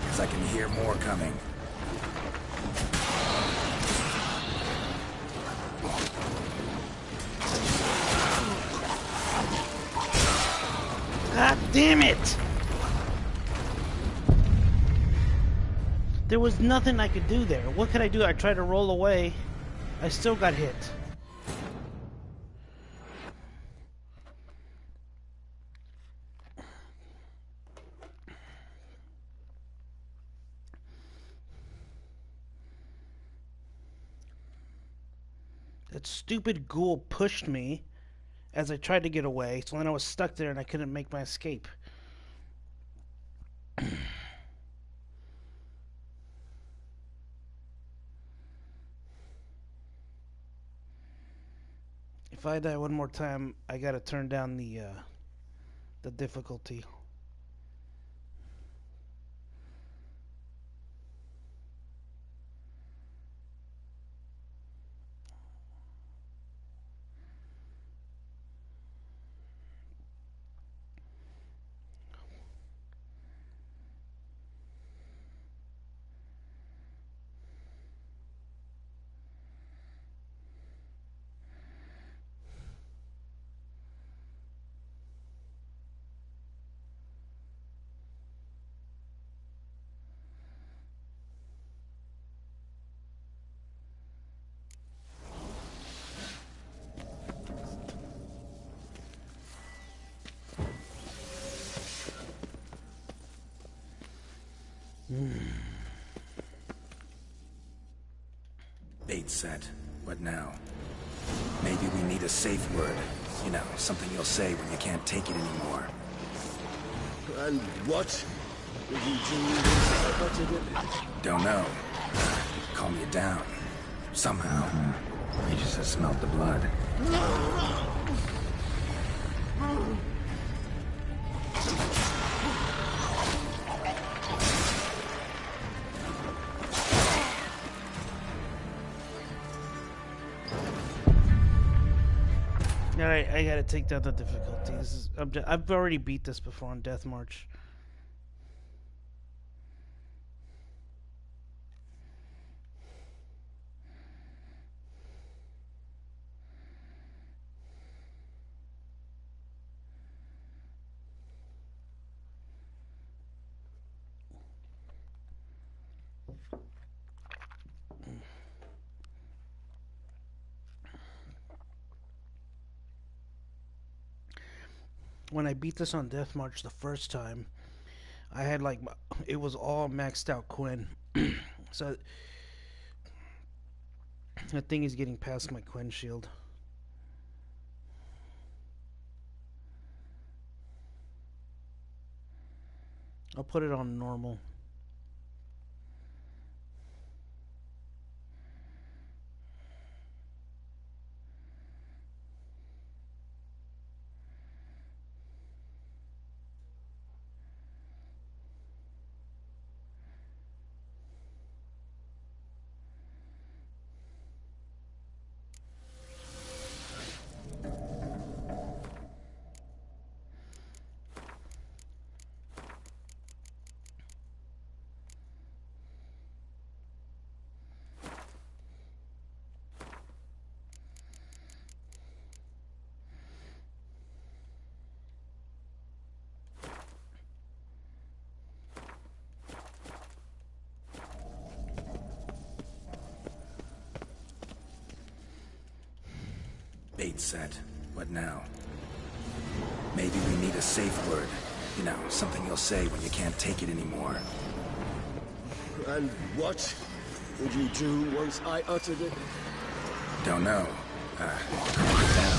because I can hear more coming. God damn it! There was nothing I could do there. What could I do? I tried to roll away. I still got hit. That stupid ghoul pushed me as I tried to get away, so then I was stuck there and I couldn't make my escape. If I die one more time, I gotta turn down the difficulty. Bait set. What now? Maybe we need a safe word. You know, something you'll say when you can't take it anymore. And what did you do once I uttered it? Don't know. Calm you down. Somehow. We just have smelled the blood. Alright, I gotta take down the difficulty. I've already beat this before on Deathmarch. When I beat this on Deathmarch the first time, I had like, it was all maxed out Quinn. So that thing is getting past my Quinn shield. I'll put it on normal. Bait set. What now? Maybe we need a safe word. You know, something you'll say when you can't take it anymore. And what did you do once I uttered it? Don't know. Calm it down.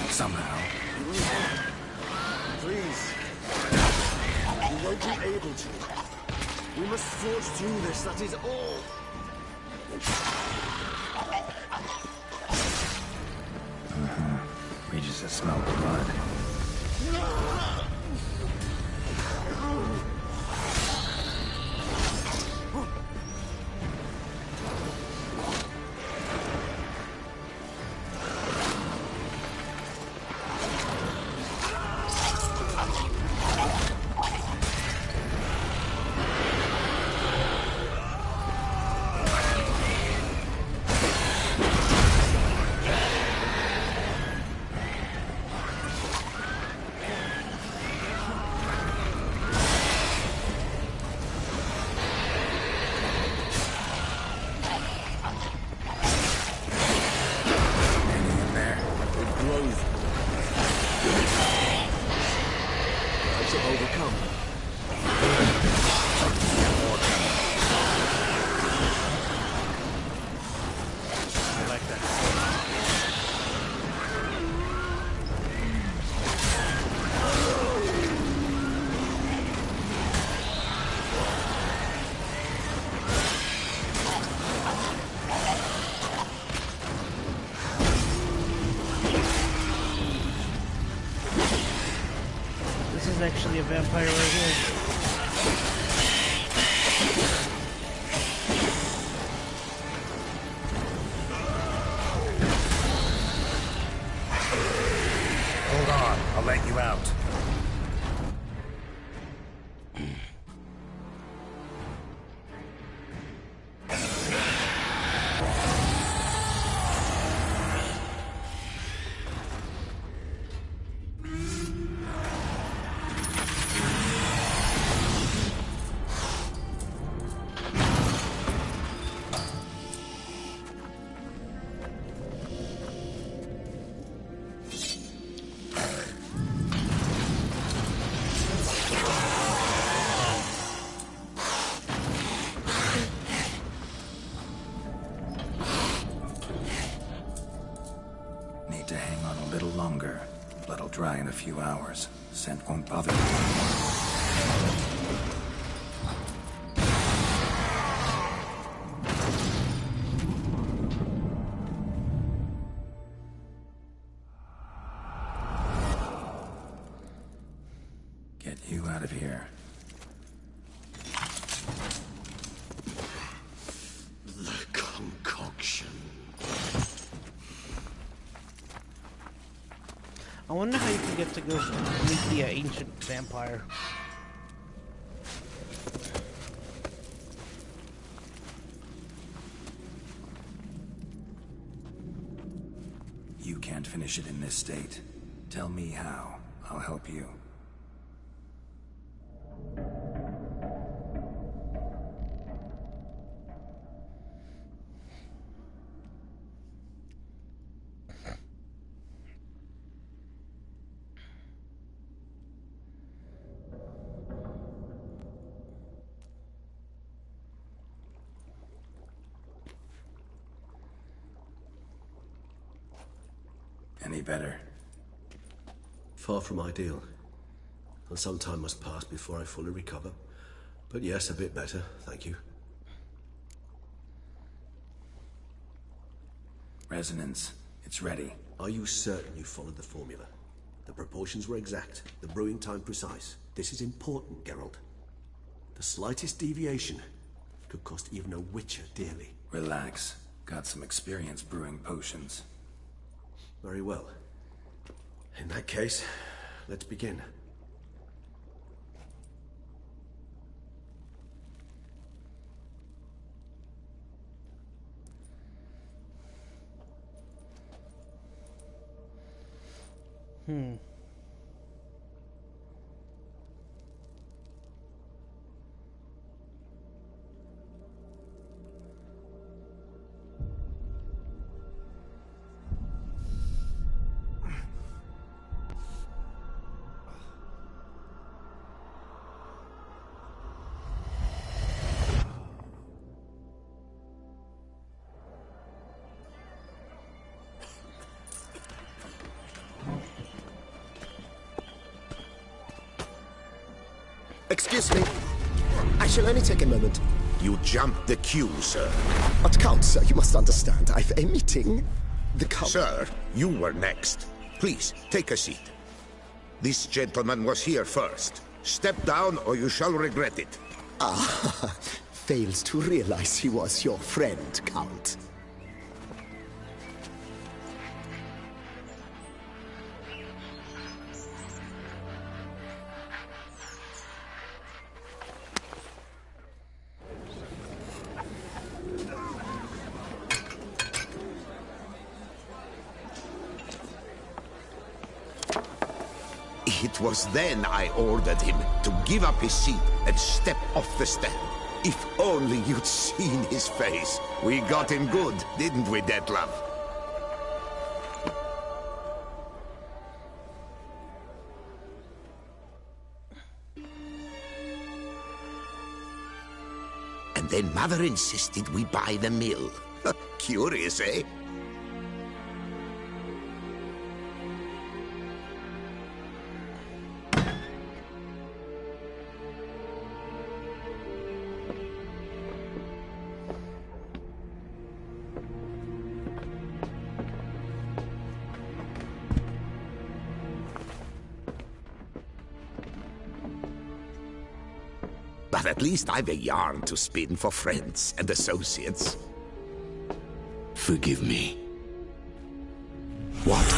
Somehow. Please. You won't be able to. We must forge through this, that is all. We just have smelled the blood. actually a vampire right here. Hold on, I'll let you out. Need to hang on a little longer. Blood'll dry in a few hours. Scent won't bother you. Get you out of here. The concoction. I wonder how you can get to go meet the ancient vampire. You can't finish it in this state. Tell me how. I'll help you. Any better? Far from ideal. And some time must pass before I fully recover. But yes, a bit better, thank you. Resonance. It's ready. Are you certain you followed the formula? The proportions were exact, the brewing time precise. This is important, Geralt. The slightest deviation could cost even a witcher dearly. Relax. Got some experience brewing potions. Very well. In that case, let's begin. Excuse me. I shall only take a moment. You jumped the queue, sir. But Count, sir, you must understand. I've a meeting. The Count... Sir, you were next. Please, take a seat. This gentleman was here first. Step down or you shall regret it. Ah, fails to realize he was your friend, Count. It was then I ordered him to give up his seat and step off the step. If only you'd seen his face. We got him good, didn't we, Detlef? And then Mother insisted we buy the mill. Curious, eh? But at least I've a yarn to spin for friends and associates. Forgive me. What?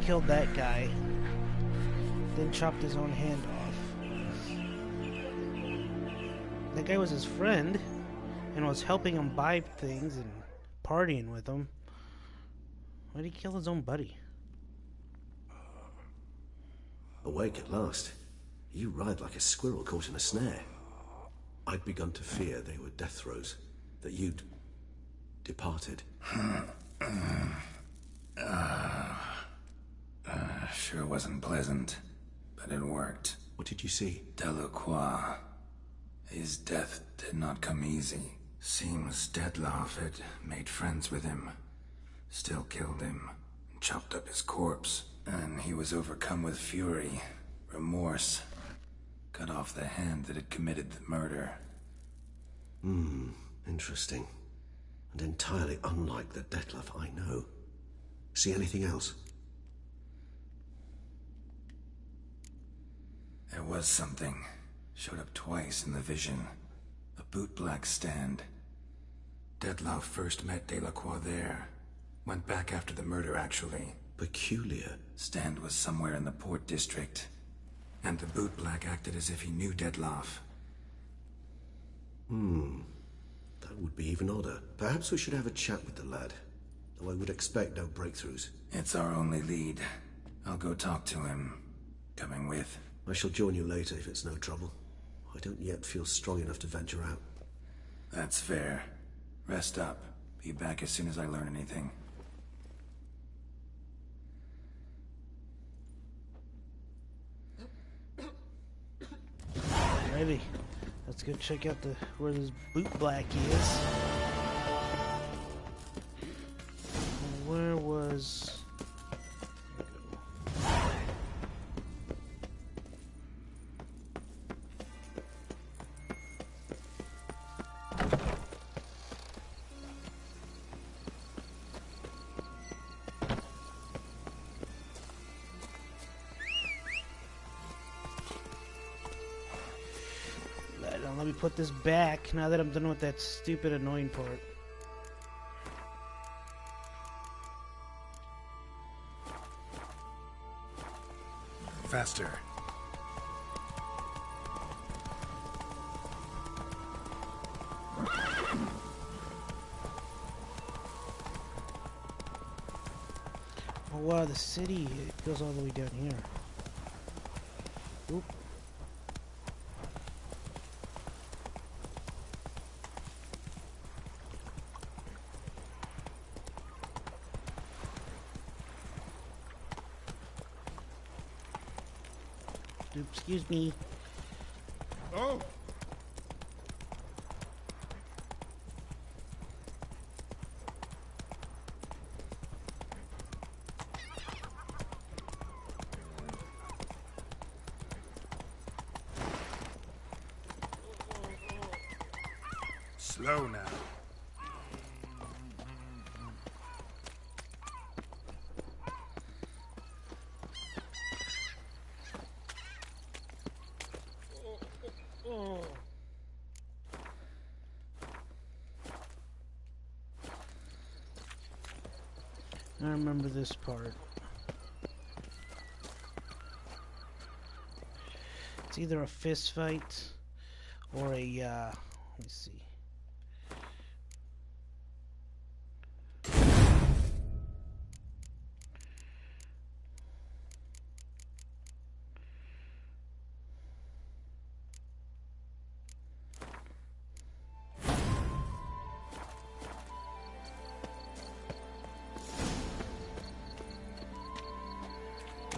Killed that guy, then chopped his own hand off. That guy was his friend and was helping him buy things and partying with him. Why did he kill his own buddy? Awake at last. You ride like a squirrel caught in a snare. I'd begun to fear they were death throes, that you'd departed. Sure wasn't pleasant, but it worked. What did you see? Delacroix. His death did not come easy. Seems Dettlaff had made friends with him, still killed him, and chopped up his corpse. And he was overcome with fury, remorse, cut off the hand that had committed the murder. Interesting. And entirely unlike the Dettlaff I know. See anything else? There was something. Showed up twice in the vision. A bootblack stand. Dettlaff first met Delacroix there. Went back after the murder, actually. Peculiar. Stand was somewhere in the port district. And the bootblack acted as if he knew Dettlaff. That would be even odder. Perhaps we should have a chat with the lad. Though I would expect no breakthroughs. It's our only lead. I'll go talk to him. Coming with? I shall join you later if it's no trouble. I don't yet feel strong enough to venture out. That's fair. Rest up. Be back as soon as I learn anything. Alrighty. Let's go check out where this bootblack is. Where was... Let me put this back now that I'm done with that stupid annoying part. Faster. Oh wow, the city, it goes all the way down here. Oop. Excuse me. Oh! Slow now. I remember this part. It's either a fist fight or a, let me see.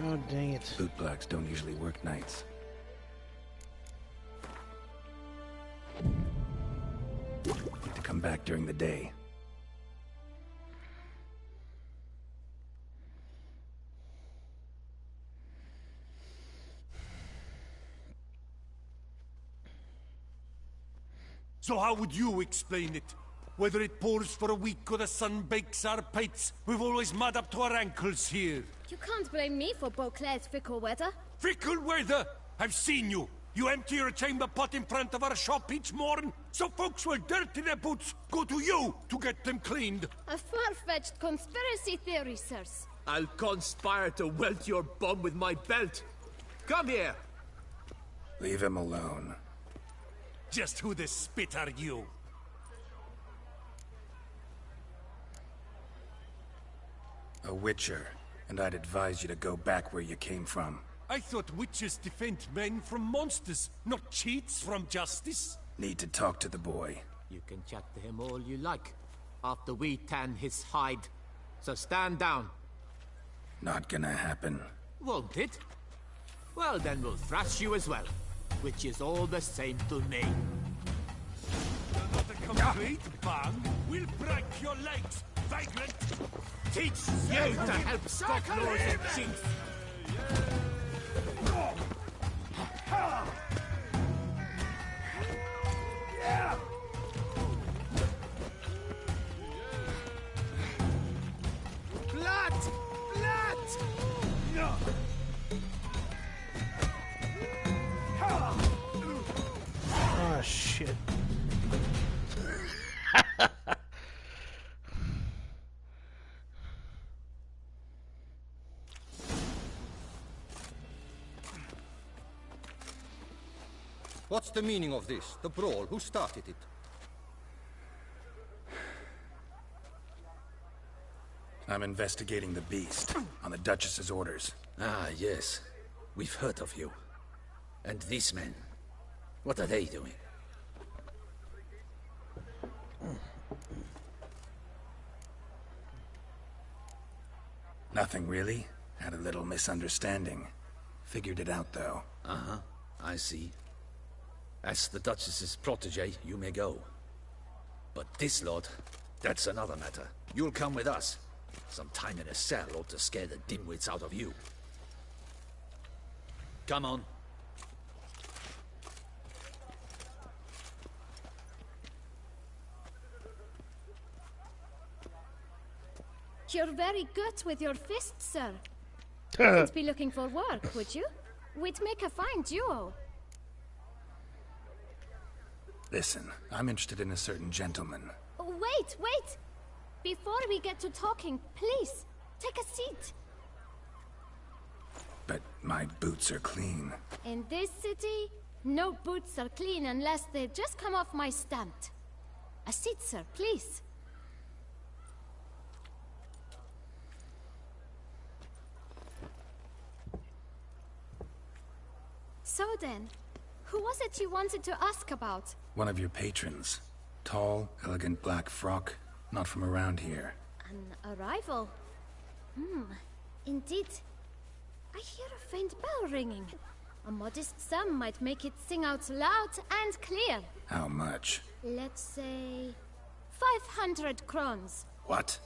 Oh, dang it. Bootblacks don't usually work nights. Need to come back during the day. So how would you explain it? Whether it pours for a week or the sun bakes our pates, we've always mud up to our ankles here. You can't blame me for Beauclair's fickle weather. Fickle weather! I've seen you! You empty your chamber pot in front of our shop each morn, so folks will dirty their boots, go to you to get them cleaned. A far-fetched conspiracy theory, sirs. I'll conspire to welt your bum with my belt. Come here! Leave him alone. Just who the spit are you? A witcher, and I'd advise you to go back where you came from. I thought witches defend men from monsters, not cheats from justice. Need to talk to the boy. You can chat to him all you like, after we tan his hide. So stand down. Not gonna happen. Won't it? Well, then we'll thrash you as well, which is all the same to me. Not a complete bang. We'll break your legs, vagrant. Teach you to help stop nosing chinks. Blood! Blood! No! Oh, shit. What's the meaning of this? The brawl? Who started it? I'm investigating the beast, on the Duchess's orders. Ah, yes. We've heard of you. And these men, what are they doing? Nothing really. Had a little misunderstanding. Figured it out, though. Uh-huh, I see. As the Duchess's protege, you may go. But this lot, that's another matter. You'll come with us. Some time in a cell ought to scare the dimwits out of you. Come on. You're very good with your fists, sir. Wouldn't be looking for work, would you? We'd make a fine duo. Listen, I'm interested in a certain gentleman. Wait, wait! Before we get to talking, please, take a seat. But my boots are clean. In this city, no boots are clean unless they just come off my stand. A seat, sir, please. So then, who was it you wanted to ask about? One of your patrons. Tall, elegant black frock. Not from around here. An arrival? Indeed. I hear a faint bell ringing. A modest sum might make it sing out loud and clear. How much? Let's say 500 crowns. What?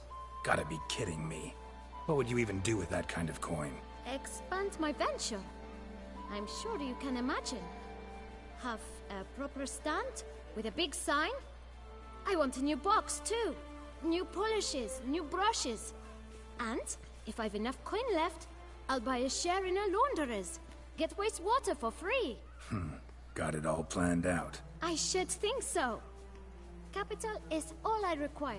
Gotta be kidding me. What would you even do with that kind of coin? Expand my venture. I'm sure you can imagine. Have a proper stand with a big sign. I want a new box too. New polishes, new brushes. And if I've enough coin left, I'll buy a share in a launderer's. Get wastewater for free. Got it all planned out. I should think so. Capital is all I require.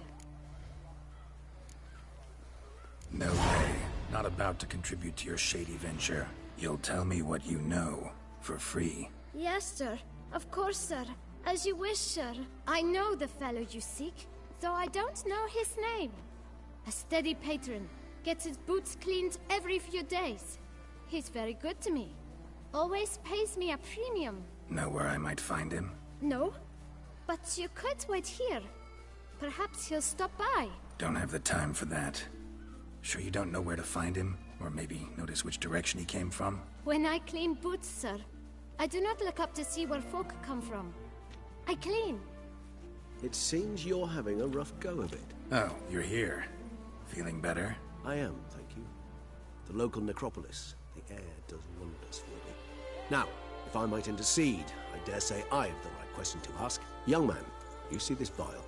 No way. Not about to contribute to your shady venture. You'll tell me what you know, for free. Yes, sir. Of course, sir. As you wish, sir. I know the fellow you seek, though I don't know his name. A steady patron. Gets his boots cleaned every few days. He's very good to me. Always pays me a premium. Know where I might find him? No, but you could wait here. Perhaps he'll stop by. Don't have the time for that. Sure you don't know where to find him? Or maybe notice which direction he came from? When I clean boots, sir, I do not look up to see where folk come from. I clean. It seems you're having a rough go of it. Oh, you're here. Feeling better? I am, thank you. The local necropolis. The air does wonders for me. Now, if I might intercede, I dare say I've the right question to ask. Young man, you see this vial?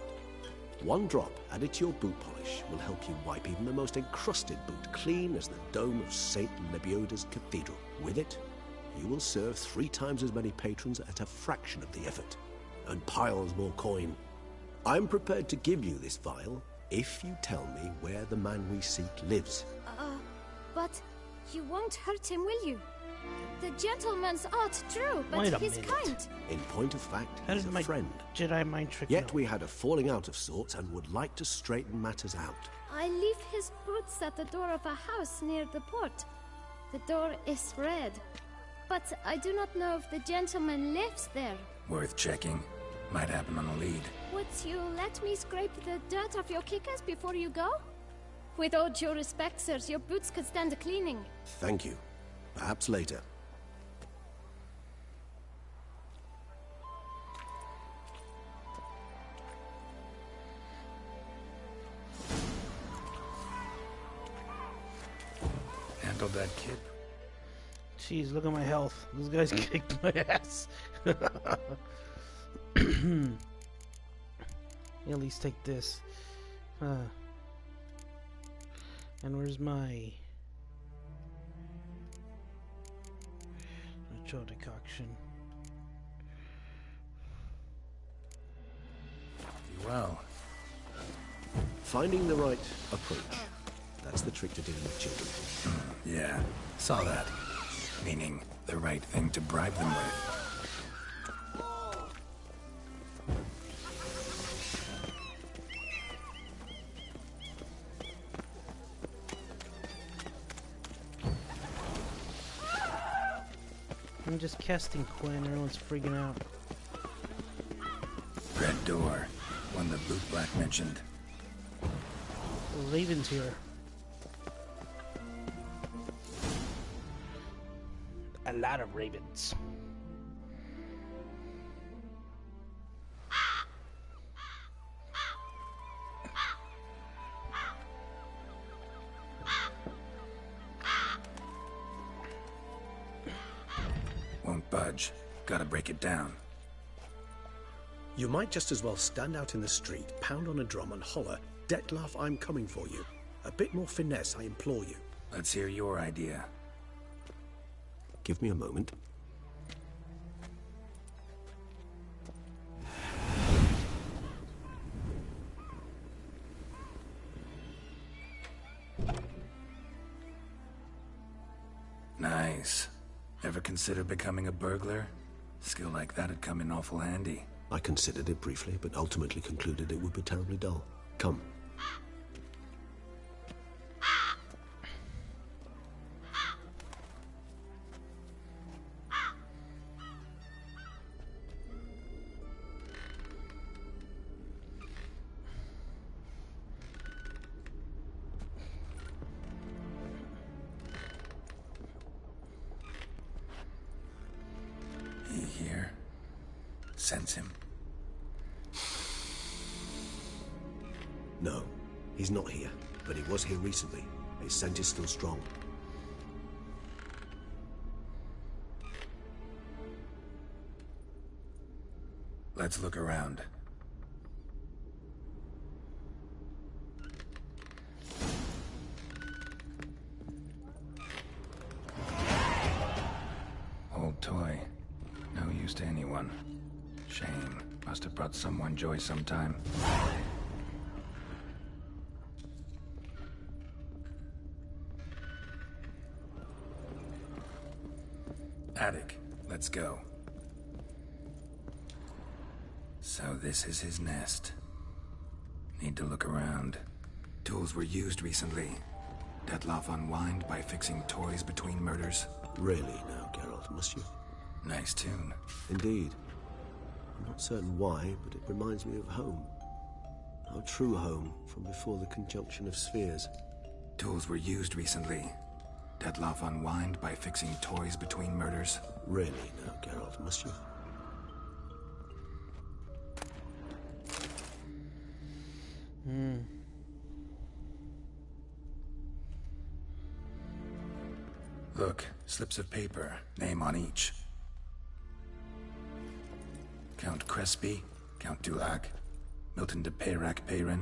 One drop added to your boot polish will help you wipe even the most encrusted boot clean as the dome of St. Lebioda's cathedral. With it, you will serve 3 times as many patrons at a fraction of the effort, and piles more coin. I'm prepared to give you this vial if you tell me where the man we seek lives. But you won't hurt him, will you? The gentleman's art true, but Wait a he's minute. kind. In point of fact, How he's did a my friend. Jedi mind trick Yet know? we had a falling out of sorts and would like to straighten matters out. I leave his boots at the door of a house near the port. The door is red, but I do not know if the gentleman lives there. Worth checking. Might happen on a lead. Would you let me scrape the dirt off your kickers before you go? With all due respect, sirs, your boots could stand a cleaning. Thank you. Perhaps later. Handled that kid? Jeez, look at my health. This guy's kicked my ass. At least take this. And where's my Nacho decoction? Well. Finding the right approach. That's the trick to dealing with children. Yeah, saw that. Meaning, the right thing to bribe them with. I'm just casting Quinn, everyone's freaking out. Red door. One the boot black mentioned. The Raven's here. A lot of ravens. Won't budge. Gotta break it down. You might just as well stand out in the street, pound on a drum and holler, "Detlaf, I'm coming for you." A bit more finesse, I implore you. Let's hear your idea. Give me a moment. Nice. Ever consider becoming a burglar? Skill like that'd come in awful handy. I considered it briefly, but ultimately concluded it would be terribly dull. Come. He here? Sense him? No, he's not here, but he was here recently. His scent is still strong. Let's look around. Old toy. No use to anyone. Shame. Must have brought someone joy sometime. Attic. Let's go. So this is his nest. Need to look around. Tools were used recently. Detlaf unwind by fixing toys between murders. Really now, Geralt, must you? Nice tune. Indeed. I'm not certain why, but it reminds me of home. Our true home from before the conjunction of spheres. Tools were used recently. Dettlaff unwind by fixing toys between murders? Really now, Geralt, must you? Look, slips of paper, name on each. Count Crespi, Count Dulac, Milton de Peyrac-Peyrin,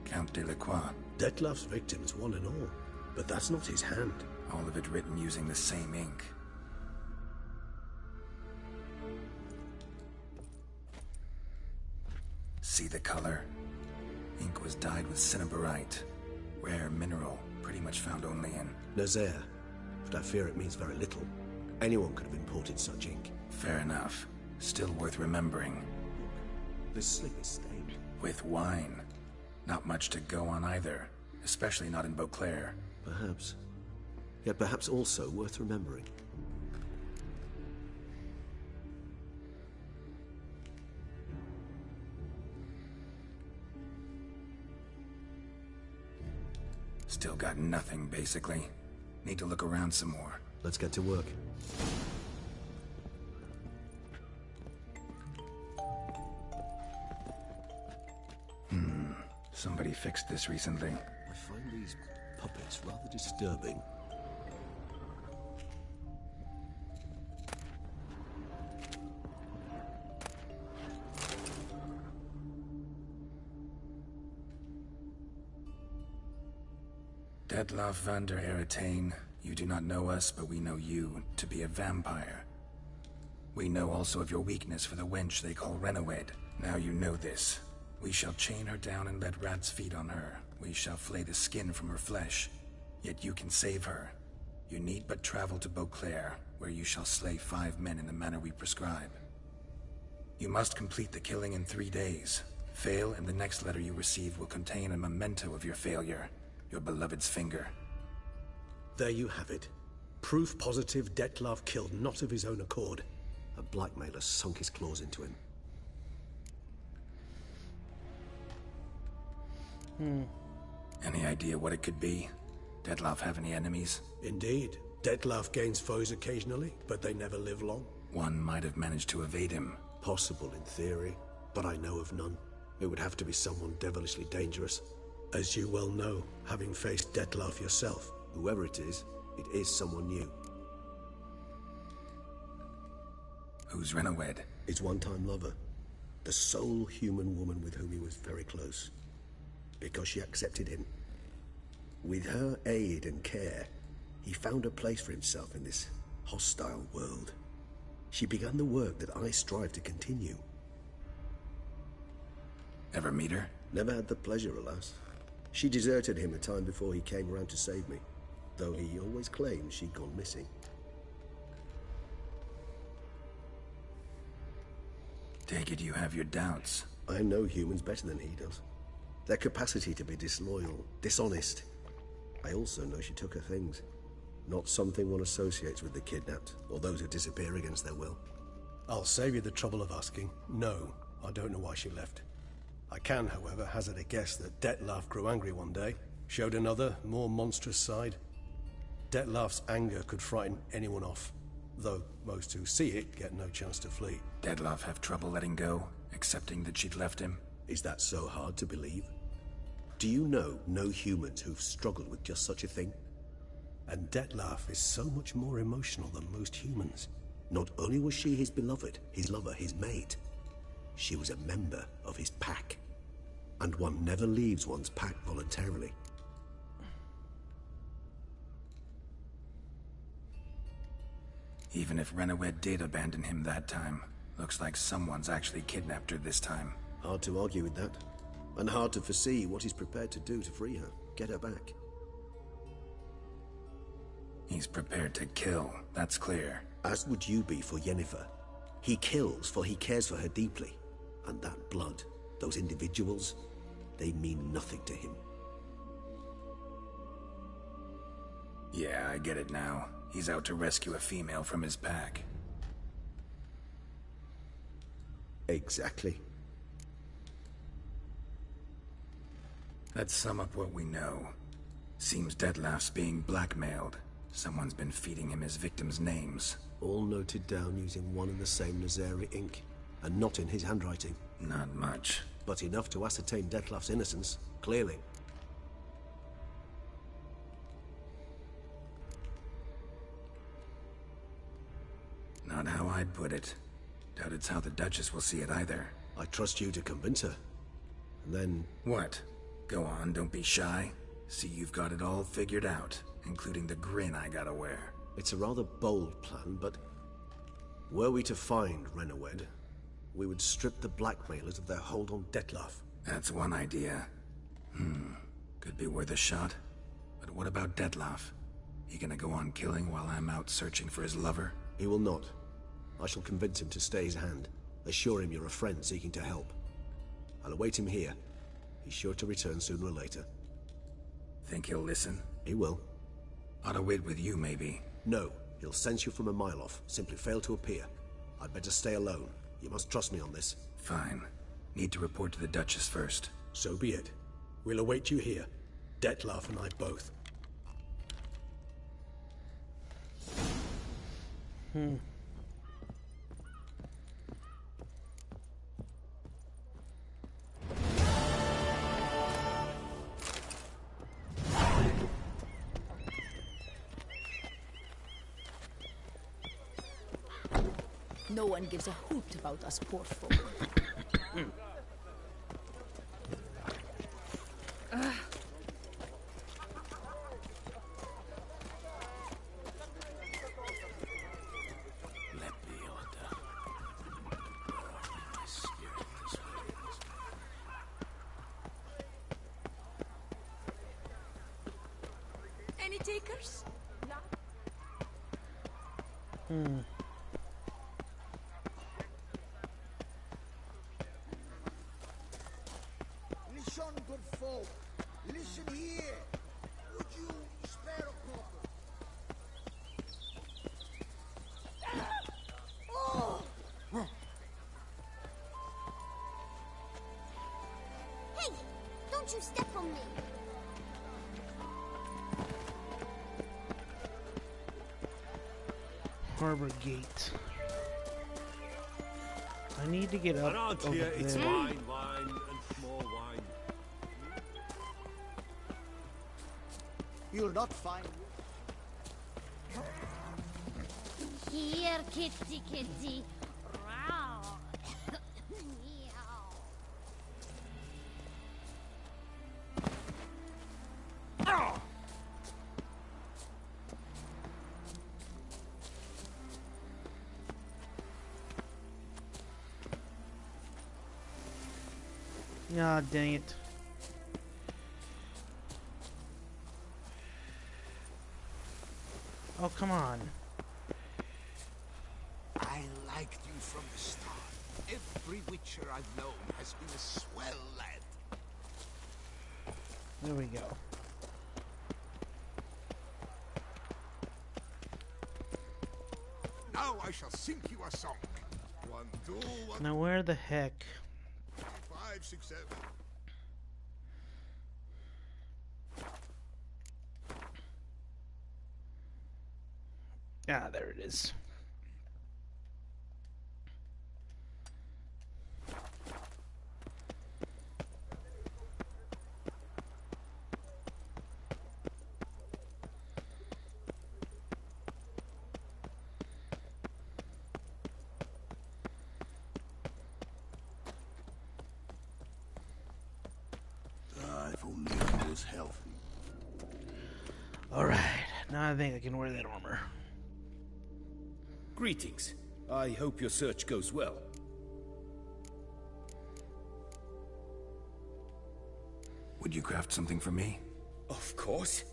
Count Delacroix. Dettlaff's victims, one and all. But that's not his hand. All of it written using the same ink. See the color? Ink was dyed with cinnabarite. Rare mineral, pretty much found only in Nazaire. But I fear it means very little. Anyone could have imported such ink. Fair enough. Still worth remembering. This slip is stained. With wine. Not much to go on either. Especially not in Beauclair. Perhaps. Yet perhaps also worth remembering. Still got nothing, basically. Need to look around some more. Let's get to work. Somebody fixed this recently. I find these puppets rather disturbing. Dettlaff van der Eretain, you do not know us, but we know you to be a vampire. We know also of your weakness for the wench they call Renawed. Now you know this. We shall chain her down and let rats feed on her. We shall flay the skin from her flesh. Yet you can save her. You need but travel to Beauclair, where you shall slay 5 men in the manner we prescribe. You must complete the killing in 3 days. Fail, and the next letter you receive will contain a memento of your failure. Your beloved's finger. There you have it. Proof positive Dettlaff killed not of his own accord. A blackmailer sunk his claws into him. Any idea what it could be? Dettlaff have any enemies? Indeed. Dettlaff gains foes occasionally, but they never live long. One might have managed to evade him. Possible in theory, but I know of none. It would have to be someone devilishly dangerous. As you well know, having faced Dettlaff yourself, whoever it is someone new. Who's Renawed? His one-time lover. The sole human woman with whom he was very close. Because she accepted him. With her aid and care, he found a place for himself in this hostile world. She began the work that I strive to continue. Ever meet her? Never had the pleasure, alas. She deserted him a time before he came around to save me, though he always claimed she'd gone missing. Take it you have your doubts. I know humans better than he does. Their capacity to be disloyal, dishonest. I also know she took her things. Not something one associates with the kidnapped, or those who disappear against their will. I'll save you the trouble of asking. No, I don't know why she left. I can, however, hazard a guess that Dettlaff grew angry one day, showed another, more monstrous side. Dettlaff's anger could frighten anyone off, though most who see it get no chance to flee. Dettlaff have trouble letting go, accepting that she'd left him? Is that so hard to believe? Do you know no humans who've struggled with just such a thing? And Dettlaff is so much more emotional than most humans. Not only was she his beloved, his lover, his mate, she was a member of his pack. And one never leaves one's pack voluntarily. Even if Renawed did abandon him that time, looks like someone's actually kidnapped her this time. Hard to argue with that. And hard to foresee what he's prepared to do to free her, get her back. He's prepared to kill, that's clear. As would you be for Yennefer. He kills for he cares for her deeply. And that blood, those individuals, they mean nothing to him. Yeah, I get it now. He's out to rescue a female from his pack. Exactly. Let's sum up what we know. Seems Dettlaff's being blackmailed. Someone's been feeding him his victims' names. All noted down using one and the same Nazari ink, and not in his handwriting. Not much. But enough to ascertain Dettlaff's innocence, clearly. Not how I'd put it. Doubt it's how the Duchess will see it either. I trust you to convince her. And then... What? Go on, don't be shy. See, you've got it all figured out, including the grin I gotta wear. It's a rather bold plan, but... were we to find Renawed, we would strip the blackmailers of their hold on Dettlaff. That's one idea. Could be worth a shot. But what about Dettlaff? He gonna go on killing while I'm out searching for his lover? He will not. I shall convince him to stay his hand. Assure him you're a friend seeking to help. I'll await him here. He's sure to return sooner or later. Think he'll listen? He will. Ought to wait with you, maybe. No. He'll sense you from a mile off. Simply fail to appear. I'd better stay alone. You must trust me on this. Fine. Need to report to the Duchess first. So be it. We'll await you here. Dettlaff and I both. No one gives a hoot about us poor folk. Any takers? Listen, good folk. Listen here. Would you spare a copper? Oh! Hey! Don't you step on me! Harbor Gate. I need to get up Around over here, it's there. wine, and more wine. You'll not find... Here, kitty, kitty. Row. Meow. Ah, dang it. Oh, come on. I liked you from the start. Every Witcher I've known has been a swell lad. There we go. Now I shall sing you a song. 1, 2, 1, Now where the heck? 5, 6, 7. Ah, there it is. If only I was healthy. Alright, now I think I can wear that armor. Greetings. I hope your search goes well. Would you craft something for me? Of course.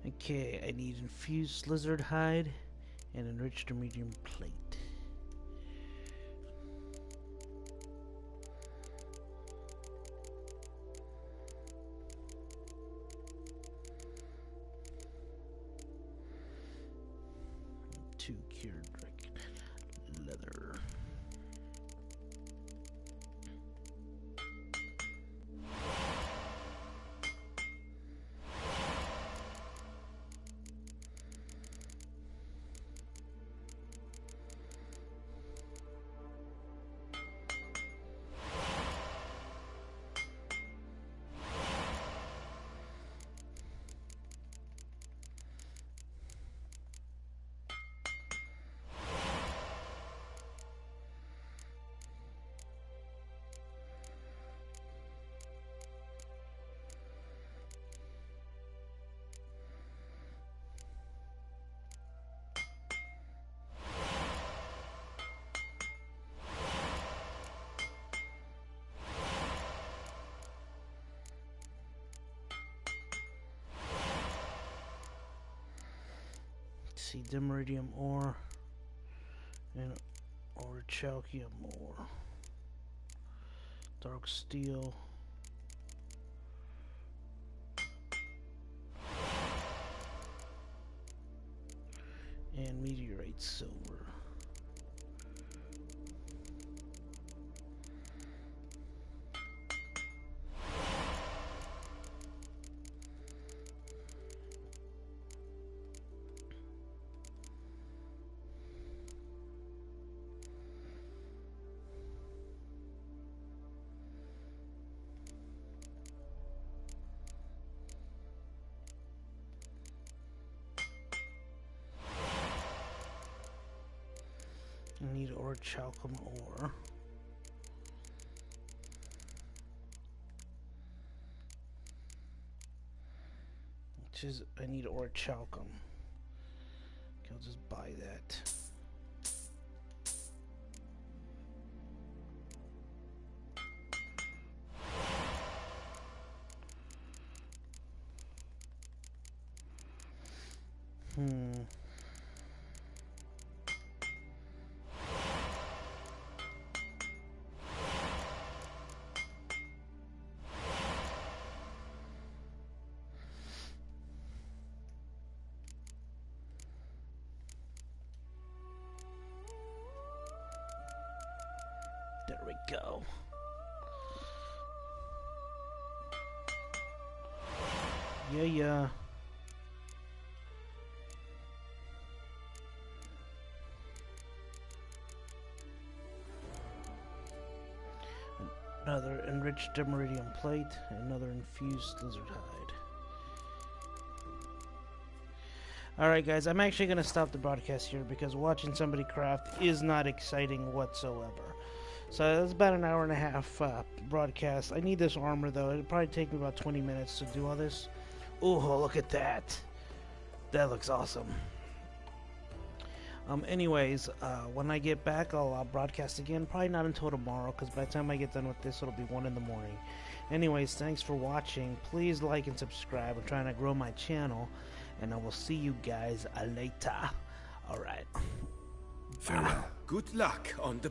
Okay, I need infused lizard hide and enriched medium plate. Two cured leather. see, Demiridium ore and orichalcium ore, dark steel, and meteorite silver. I need orichalcum ore. Which is, I need orichalcum. Okay, I'll just buy that. There we go. Yeah. Another enriched demiridium plate, another infused lizard hide. Alright guys, I'm actually going to stop the broadcast here because watching somebody craft is not exciting whatsoever. So that's about an hour and a half broadcast. I need this armor though. It'll probably take me about 20 minutes to do all this. Oh, look at that. That looks awesome. Anyways, when I get back, I'll broadcast again. Probably not until tomorrow, because by the time I get done with this, it'll be 1 in the morning. Anyways, thanks for watching. Please like and subscribe. I'm trying to grow my channel, and I will see you guys later. Alright. Farewell. Good luck on the...